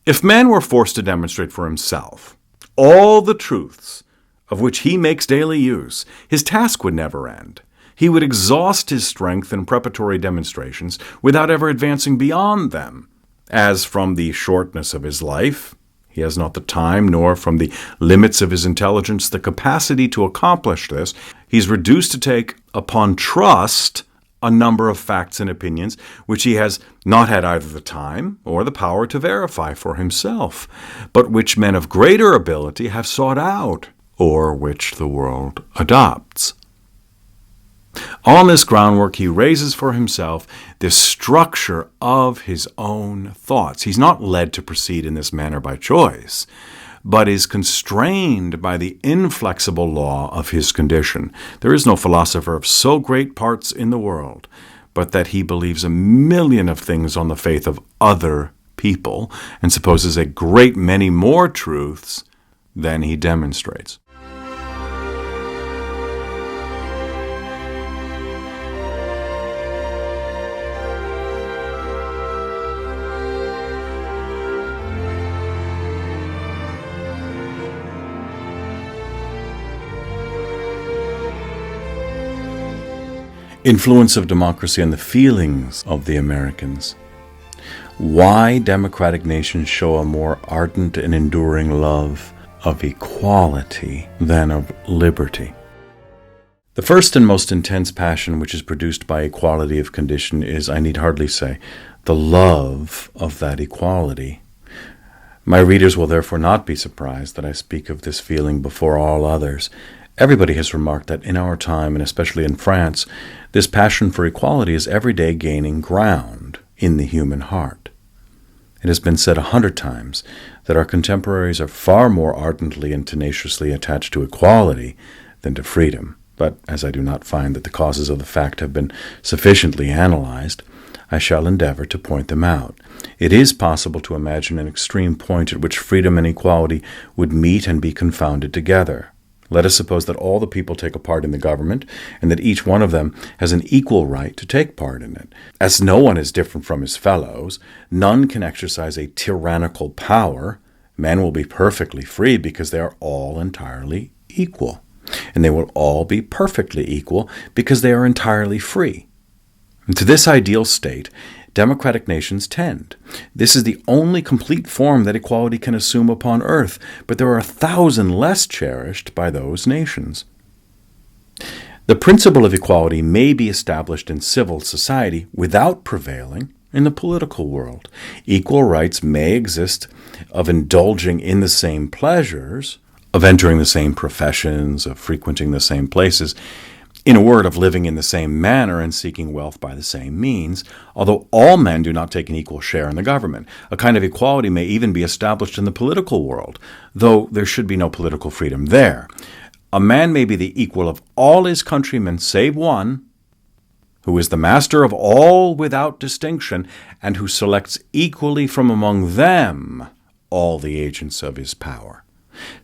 If man were forced to demonstrate for himself all the truths of which he makes daily use, his task would never end. He would exhaust his strength in preparatory demonstrations without ever advancing beyond them, as from the shortness of his life, he has not the time, nor from the limits of his intelligence the capacity to accomplish this. He's reduced to take upon trust a number of facts and opinions which he has not had either the time or the power to verify for himself, but which men of greater ability have sought out, or which the world adopts. On this groundwork, he raises for himself this structure of his own thoughts. He's not led to proceed in this manner by choice, but is constrained by the inflexible law of his condition. There is no philosopher of so great parts in the world, but that he believes a million of things on the faith of other people, and supposes a great many more truths than he demonstrates. Influence of democracy on the feelings of the Americans. Why democratic nations show a more ardent and enduring love of equality than of liberty. The first and most intense passion which is produced by equality of condition is, I need hardly say, the love of that equality. My readers will therefore not be surprised that I speak of this feeling before all others. Everybody has remarked that in our time, and especially in France, this passion for equality is every day gaining ground in the human heart. It has been said 100 times that our contemporaries are far more ardently and tenaciously attached to equality than to freedom. But as I do not find that the causes of the fact have been sufficiently analyzed, I shall endeavor to point them out. It is possible to imagine an extreme point at which freedom and equality would meet and be confounded together. Let us suppose that all the people take a part in the government, and that each one of them has an equal right to take part in it. As no one is different from his fellows, none can exercise a tyrannical power. Men will be perfectly free because they are all entirely equal. And they will all be perfectly equal because they are entirely free. And to this ideal state, democratic nations tend. This is the only complete form that equality can assume upon earth, but there are 1,000 less cherished by those nations. The principle of equality may be established in civil society without prevailing in the political world. Equal rights may exist of indulging in the same pleasures, of entering the same professions, of frequenting the same places, in a word, of living in the same manner and seeking wealth by the same means, although all men do not take an equal share in the government. A kind of equality may even be established in the political world, though there should be no political freedom there. A man may be the equal of all his countrymen save one, who is the master of all without distinction, and who selects equally from among them all the agents of his power.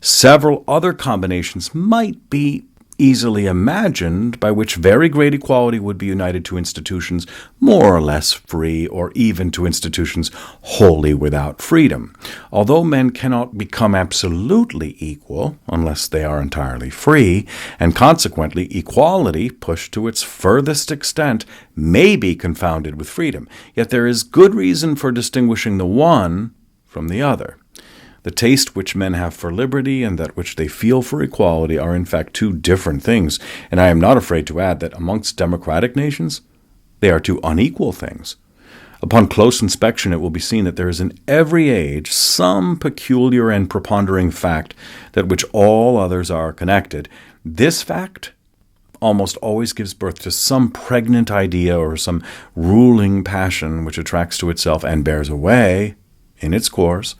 Several other combinations might be easily imagined by which very great equality would be united to institutions more or less free, or even to institutions wholly without freedom. Although men cannot become absolutely equal unless they are entirely free, and consequently equality, pushed to its furthest extent, may be confounded with freedom, yet there is good reason for distinguishing the one from the other. The taste which men have for liberty and that which they feel for equality are in fact two different things, and I am not afraid to add that amongst democratic nations they are two unequal things. Upon close inspection, it will be seen that there is in every age some peculiar and preponderating fact that which all others are connected. This fact almost always gives birth to some pregnant idea or some ruling passion which attracts to itself and bears away, in its course,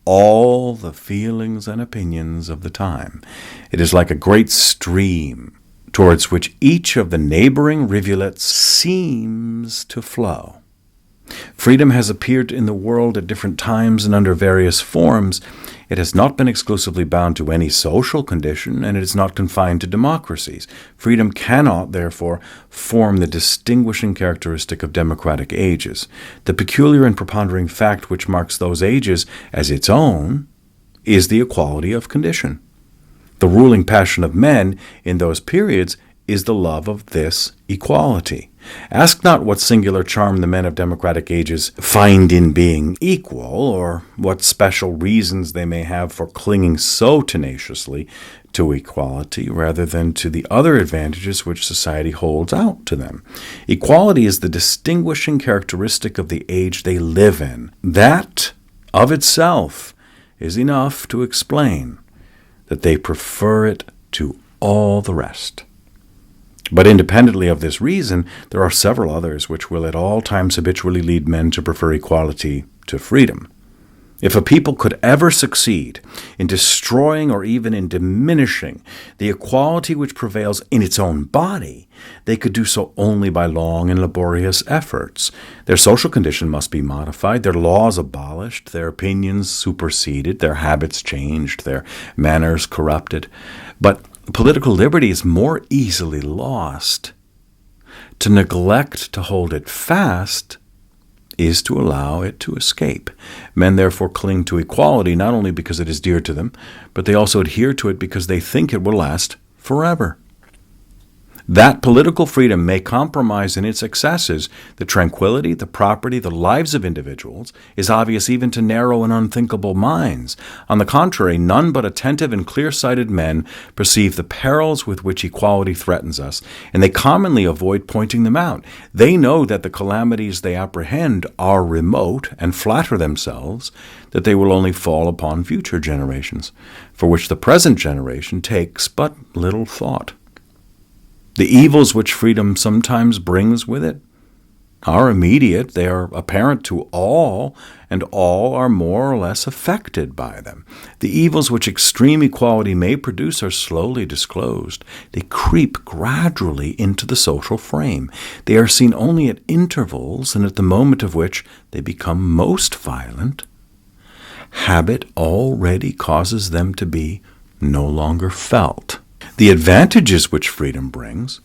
all the feelings and opinions of the time. It is like a great stream towards which each of the neighboring rivulets seems to flow. Freedom has appeared in the world at different times and under various forms. It has not been exclusively bound to any social condition, and it is not confined to democracies. Freedom cannot, therefore, form the distinguishing characteristic of democratic ages. The peculiar and preponderating fact which marks those ages as its own is the equality of condition. The ruling passion of men in those periods is the love of this equality. Ask not what singular charm the men of democratic ages find in being equal, or what special reasons they may have for clinging so tenaciously to equality rather than to the other advantages which society holds out to them. Equality is the distinguishing characteristic of the age they live in. That, of itself, is enough to explain that they prefer it to all the rest. But independently of this reason, there are several others which will at all times habitually lead men to prefer equality to freedom. If a people could ever succeed in destroying or even in diminishing the equality which prevails in its own body, they could do so only by long and laborious efforts. Their social condition must be modified, their laws abolished, their opinions superseded, their habits changed, their manners corrupted. But political liberty is more easily lost. To neglect to hold it fast is to allow it to escape. Men therefore cling to equality not only because it is dear to them, but they also adhere to it because they think it will last forever. That political freedom may compromise in its excesses the tranquility, the property, the lives of individuals is obvious even to narrow and unthinkable minds. On the contrary, none but attentive and clear-sighted men perceive the perils with which equality threatens us, and they commonly avoid pointing them out. They know that the calamities they apprehend are remote and flatter themselves that they will only fall upon future generations, for which the present generation takes but little thought. The evils which freedom sometimes brings with it are immediate, they are apparent to all, and all are more or less affected by them. The evils which extreme equality may produce are slowly disclosed. They creep gradually into the social frame. They are seen only at intervals, and at the moment of which they become most violent, habit already causes them to be no longer felt. The advantages which freedom brings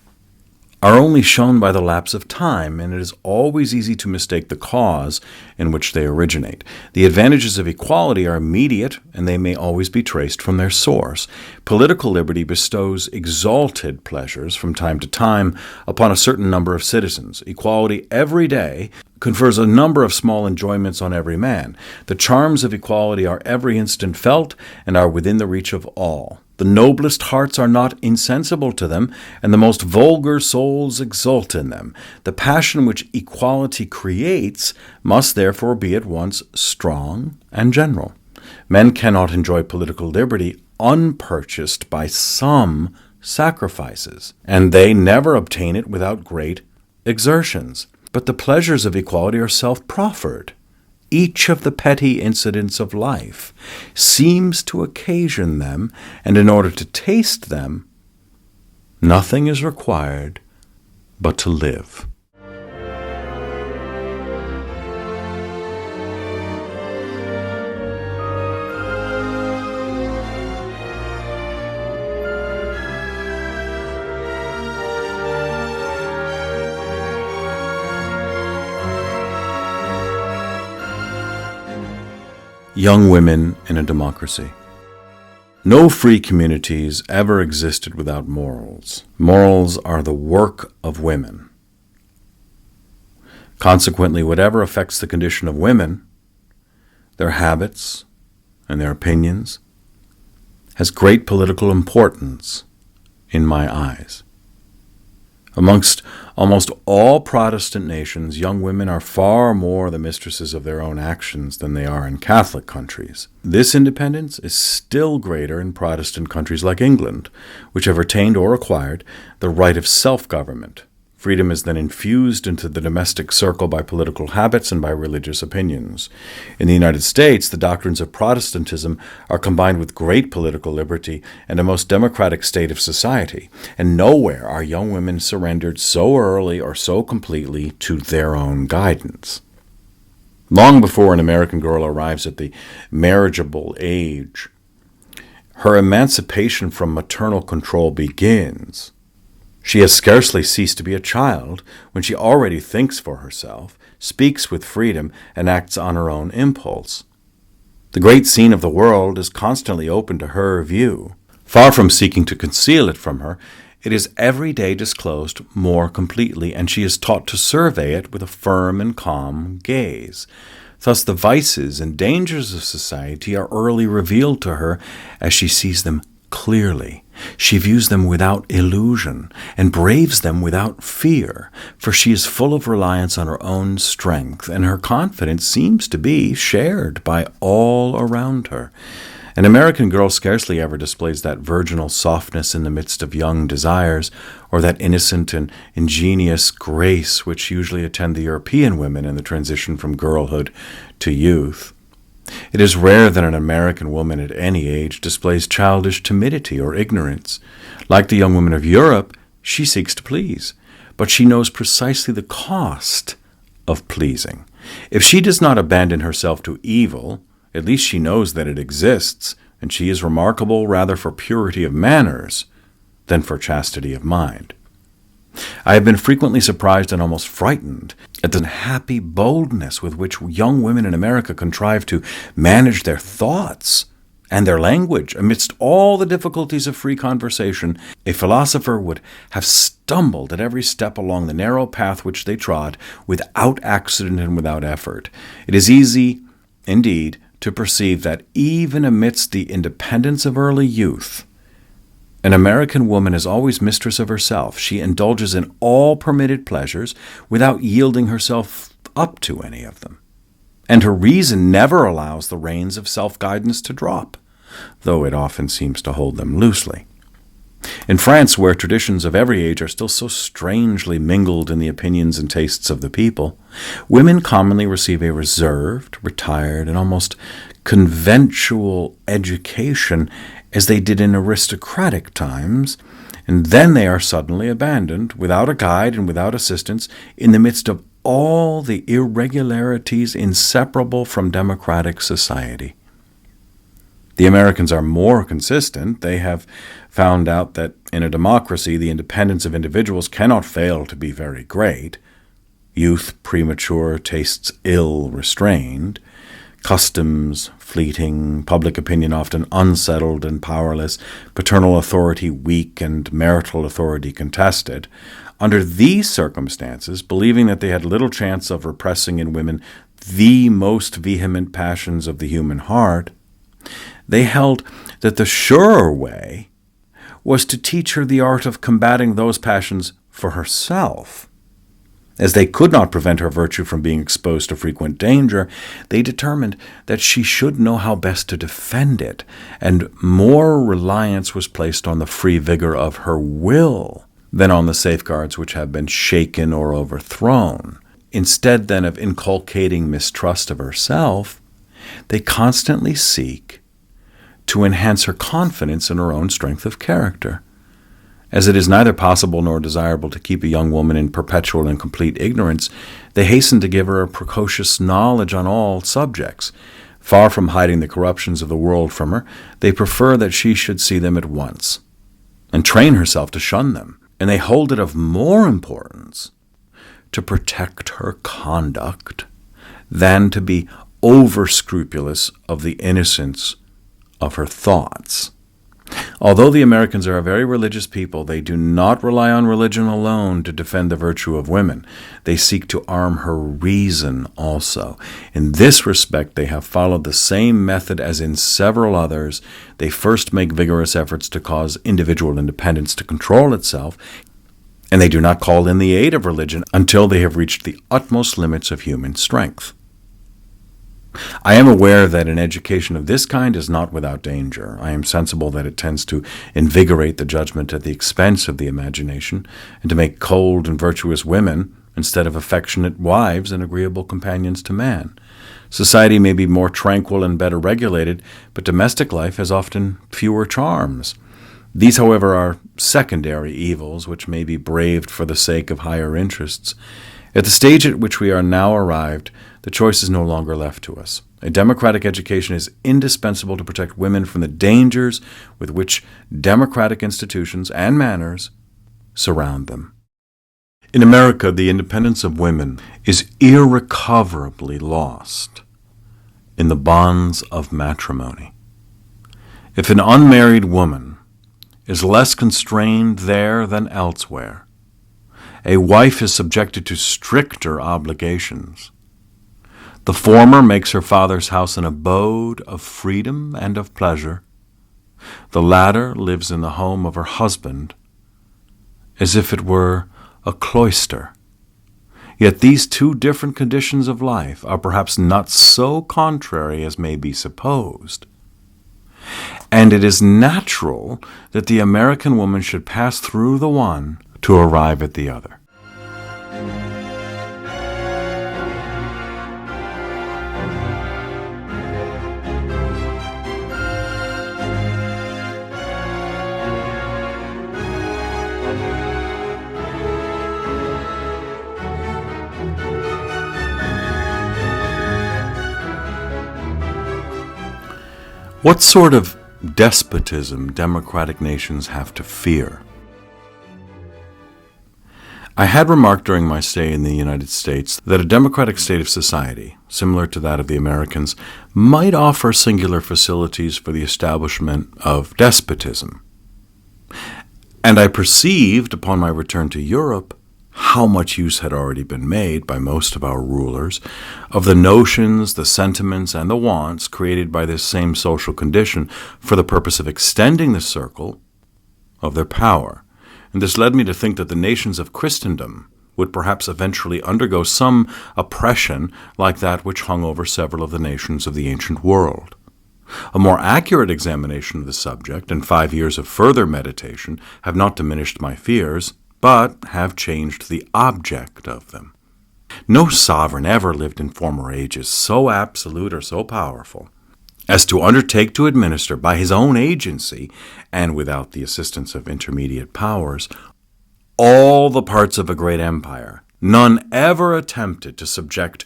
are only shown by the lapse of time, and it is always easy to mistake the cause in which they originate. The advantages of equality are immediate, and they may always be traced from their source. Political liberty bestows exalted pleasures from time to time upon a certain number of citizens. Equality every day confers a number of small enjoyments on every man. The charms of equality are every instant felt and are within the reach of all. The noblest hearts are not insensible to them, and the most vulgar souls exult in them. The passion which equality creates must therefore be at once strong and general. Men cannot enjoy political liberty unpurchased by some sacrifices, and they never obtain it without great exertions. But the pleasures of equality are self-proffered. Each of the petty incidents of life seems to occasion them, and in order to taste them, nothing is required but to live. Young women in a democracy. No free communities ever existed without morals. Morals are the work of women. Consequently, whatever affects the condition of women, their habits and their opinions, has great political importance in my eyes. Amongst almost all Protestant nations, young women are far more the mistresses of their own actions than they are in Catholic countries. This independence is still greater in Protestant countries like England, which have retained or acquired the right of self-government. Freedom is then infused into the domestic circle by political habits and by religious opinions. In the United States, the doctrines of Protestantism are combined with great political liberty and a most democratic state of society, and nowhere are young women surrendered so early or so completely to their own guidance. Long before an American girl arrives at the marriageable age, her emancipation from maternal control begins. She has scarcely ceased to be a child when she already thinks for herself, speaks with freedom, and acts on her own impulse. The great scene of the world is constantly open to her view. Far from seeking to conceal it from her, it is every day disclosed more completely, and she is taught to survey it with a firm and calm gaze. Thus the vices and dangers of society are early revealed to her as she sees them clearly. She views them without illusion and braves them without fear, for she is full of reliance on her own strength, and her confidence seems to be shared by all around her. An American girl scarcely ever displays that virginal softness in the midst of young desires, or that innocent and ingenuous grace which usually attend the European women in the transition from girlhood to youth. It is rare that an American woman at any age displays childish timidity or ignorance. Like the young women of Europe, she seeks to please, but she knows precisely the cost of pleasing. If she does not abandon herself to evil, at least she knows that it exists, and she is remarkable rather for purity of manners than for chastity of mind. I have been frequently surprised and almost frightened at the happy boldness with which young women in America contrive to manage their thoughts and their language amidst all the difficulties of free conversation. A philosopher would have stumbled at every step along the narrow path which they trod without accident and without effort. It is easy, indeed, to perceive that even amidst the independence of early youth, an American woman is always mistress of herself. She indulges in all permitted pleasures without yielding herself up to any of them. And her reason never allows the reins of self-guidance to drop, though it often seems to hold them loosely. In France, where traditions of every age are still so strangely mingled in the opinions and tastes of the people, women commonly receive a reserved, retired, and almost conventual education as they did in aristocratic times, and then they are suddenly abandoned, without a guide and without assistance, in the midst of all the irregularities inseparable from democratic society. The Americans are more consistent. They have found out that in a democracy, the independence of individuals cannot fail to be very great. Youth premature, tastes ill-restrained, customs fleeting, public opinion often unsettled and powerless, paternal authority weak, and marital authority contested. Under these circumstances, believing that they had little chance of repressing in women the most vehement passions of the human heart, they held that the surer way was to teach her the art of combating those passions for herself. As they could not prevent her virtue from being exposed to frequent danger, they determined that she should know how best to defend it, and more reliance was placed on the free vigor of her will than on the safeguards which have been shaken or overthrown. Instead, then, of inculcating mistrust of herself, they constantly seek to enhance her confidence in her own strength of character. As it is neither possible nor desirable to keep a young woman in perpetual and complete ignorance, they hasten to give her a precocious knowledge on all subjects. Far from hiding the corruptions of the world from her, they prefer that she should see them at once, and train herself to shun them. And they hold it of more importance to protect her conduct than to be over-scrupulous of the innocence of her thoughts. Although the Americans are a very religious people, they do not rely on religion alone to defend the virtue of women. They seek to arm her reason also. In this respect, they have followed the same method as in several others. They first make vigorous efforts to cause individual independence to control itself, and they do not call in the aid of religion until they have reached the utmost limits of human strength. I am aware that an education of this kind is not without danger. I am sensible that it tends to invigorate the judgment at the expense of the imagination, and to make cold and virtuous women instead of affectionate wives and agreeable companions to man. Society may be more tranquil and better regulated, but domestic life has often fewer charms. These, however, are secondary evils which may be braved for the sake of higher interests. At the stage at which we are now arrived, the choice is no longer left to us. A democratic education is indispensable to protect women from the dangers with which democratic institutions and manners surround them. In America, the independence of women is irrecoverably lost in the bonds of matrimony. If an unmarried woman is less constrained there than elsewhere, a wife is subjected to stricter obligations. The former makes her father's house an abode of freedom and of pleasure. The latter lives in the home of her husband as if it were a cloister. Yet these two different conditions of life are perhaps not so contrary as may be supposed. And it is natural that the American woman should pass through the one to arrive at the other. What sort of despotism democratic nations have to fear? I had remarked during my stay in the United States that a democratic state of society, similar to that of the Americans, might offer singular facilities for the establishment of despotism. And I perceived, upon my return to Europe, how much use had already been made by most of our rulers of the notions, the sentiments, and the wants created by this same social condition for the purpose of extending the circle of their power. And this led me to think that the nations of Christendom would perhaps eventually undergo some oppression like that which hung over several of the nations of the ancient world. A more accurate examination of the subject and 5 years of further meditation have not diminished my fears, but have changed the object of them. No sovereign ever lived in former ages so absolute or so powerful as to undertake to administer by his own agency, and without the assistance of intermediate powers, all the parts of a great empire. None ever attempted to subject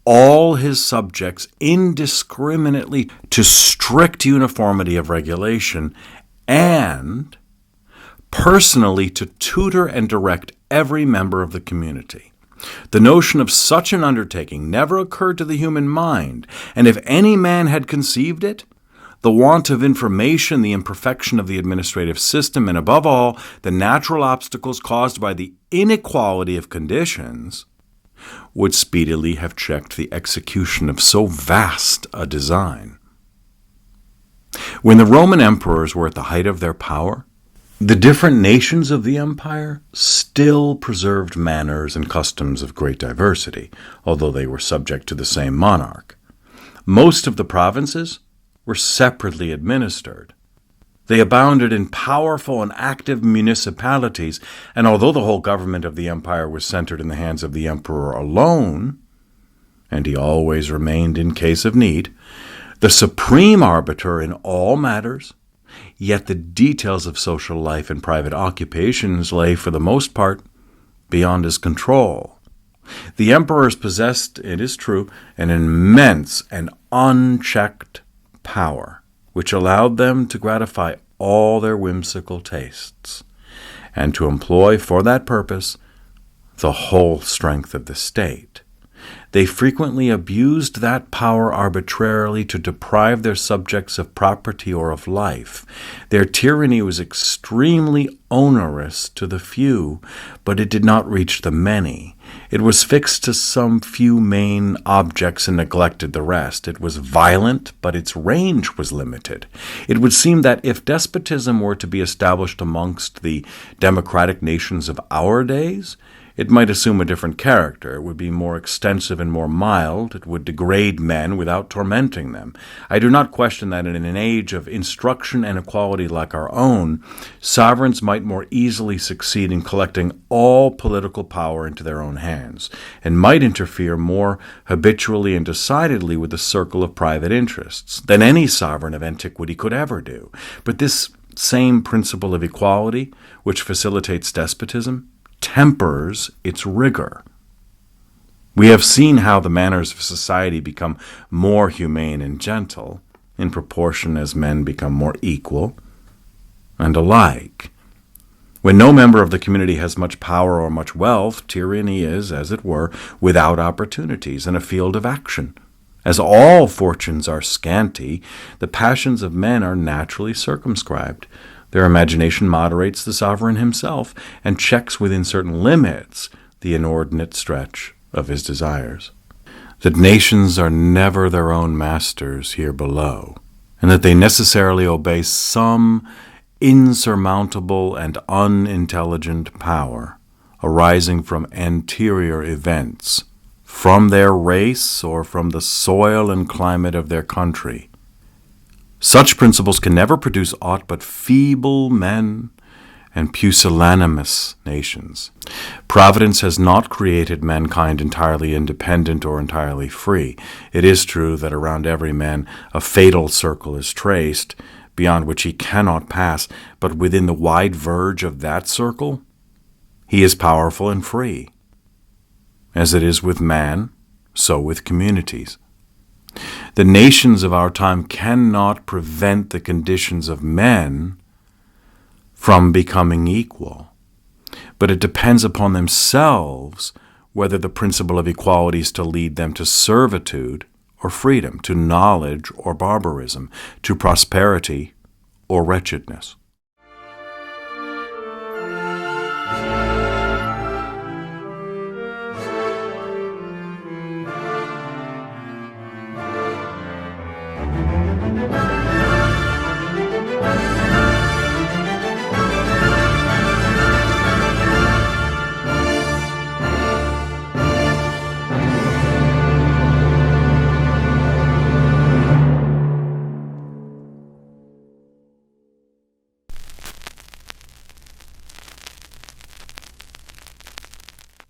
all his subjects indiscriminately to strict uniformity of regulation, and personally to tutor and direct every member of the community. The notion of such an undertaking never occurred to the human mind, and if any man had conceived it, the want of information, the imperfection of the administrative system, and above all, the natural obstacles caused by the inequality of conditions, would speedily have checked the execution of so vast a design. When the Roman emperors were at the height of their power, the different nations of the empire still preserved manners and customs of great diversity, although they were subject to the same monarch. Most of the provinces were separately administered. They abounded in powerful and active municipalities, and although the whole government of the empire was centered in the hands of the emperor alone, and he always remained in case of need, the supreme arbiter in all matters, yet the details of social life and private occupations lay, for the most part, beyond his control. The emperors possessed, it is true, an immense and unchecked power, which allowed them to gratify all their whimsical tastes, and to employ for that purpose the whole strength of the state. They frequently abused that power arbitrarily to deprive their subjects of property or of life. Their tyranny was extremely onerous to the few, but it did not reach the many. It was fixed to some few main objects and neglected the rest. It was violent, but its range was limited. It would seem that if despotism were to be established amongst the democratic nations of our days, it might assume a different character. It would be more extensive and more mild. It would degrade men without tormenting them. I do not question that in an age of instruction and equality like our own, sovereigns might more easily succeed in collecting all political power into their own hands, and might interfere more habitually and decidedly with the circle of private interests than any sovereign of antiquity could ever do. But this same principle of equality, which facilitates despotism, tempers its rigor. We have seen how the manners of society become more humane and gentle in proportion as men become more equal and alike. When no member of the community has much power or much wealth, tyranny is, as it were, without opportunities and a field of action. As all fortunes are scanty, the passions of men are naturally circumscribed. Their imagination moderates the sovereign himself and checks within certain limits the inordinate stretch of his desires. That nations are never their own masters here below, and that they necessarily obey some insurmountable and unintelligent power arising from anterior events, from their race or from the soil and climate of their country. Such principles can never produce aught but feeble men and pusillanimous nations. Providence has not created mankind entirely independent or entirely free. It is true that around every man a fatal circle is traced, beyond which he cannot pass, but within the wide verge of that circle, he is powerful and free. As it is with man, so with communities. The nations of our time cannot prevent the conditions of men from becoming equal, but it depends upon themselves whether the principle of equality is to lead them to servitude or freedom, to knowledge or barbarism, to prosperity or wretchedness.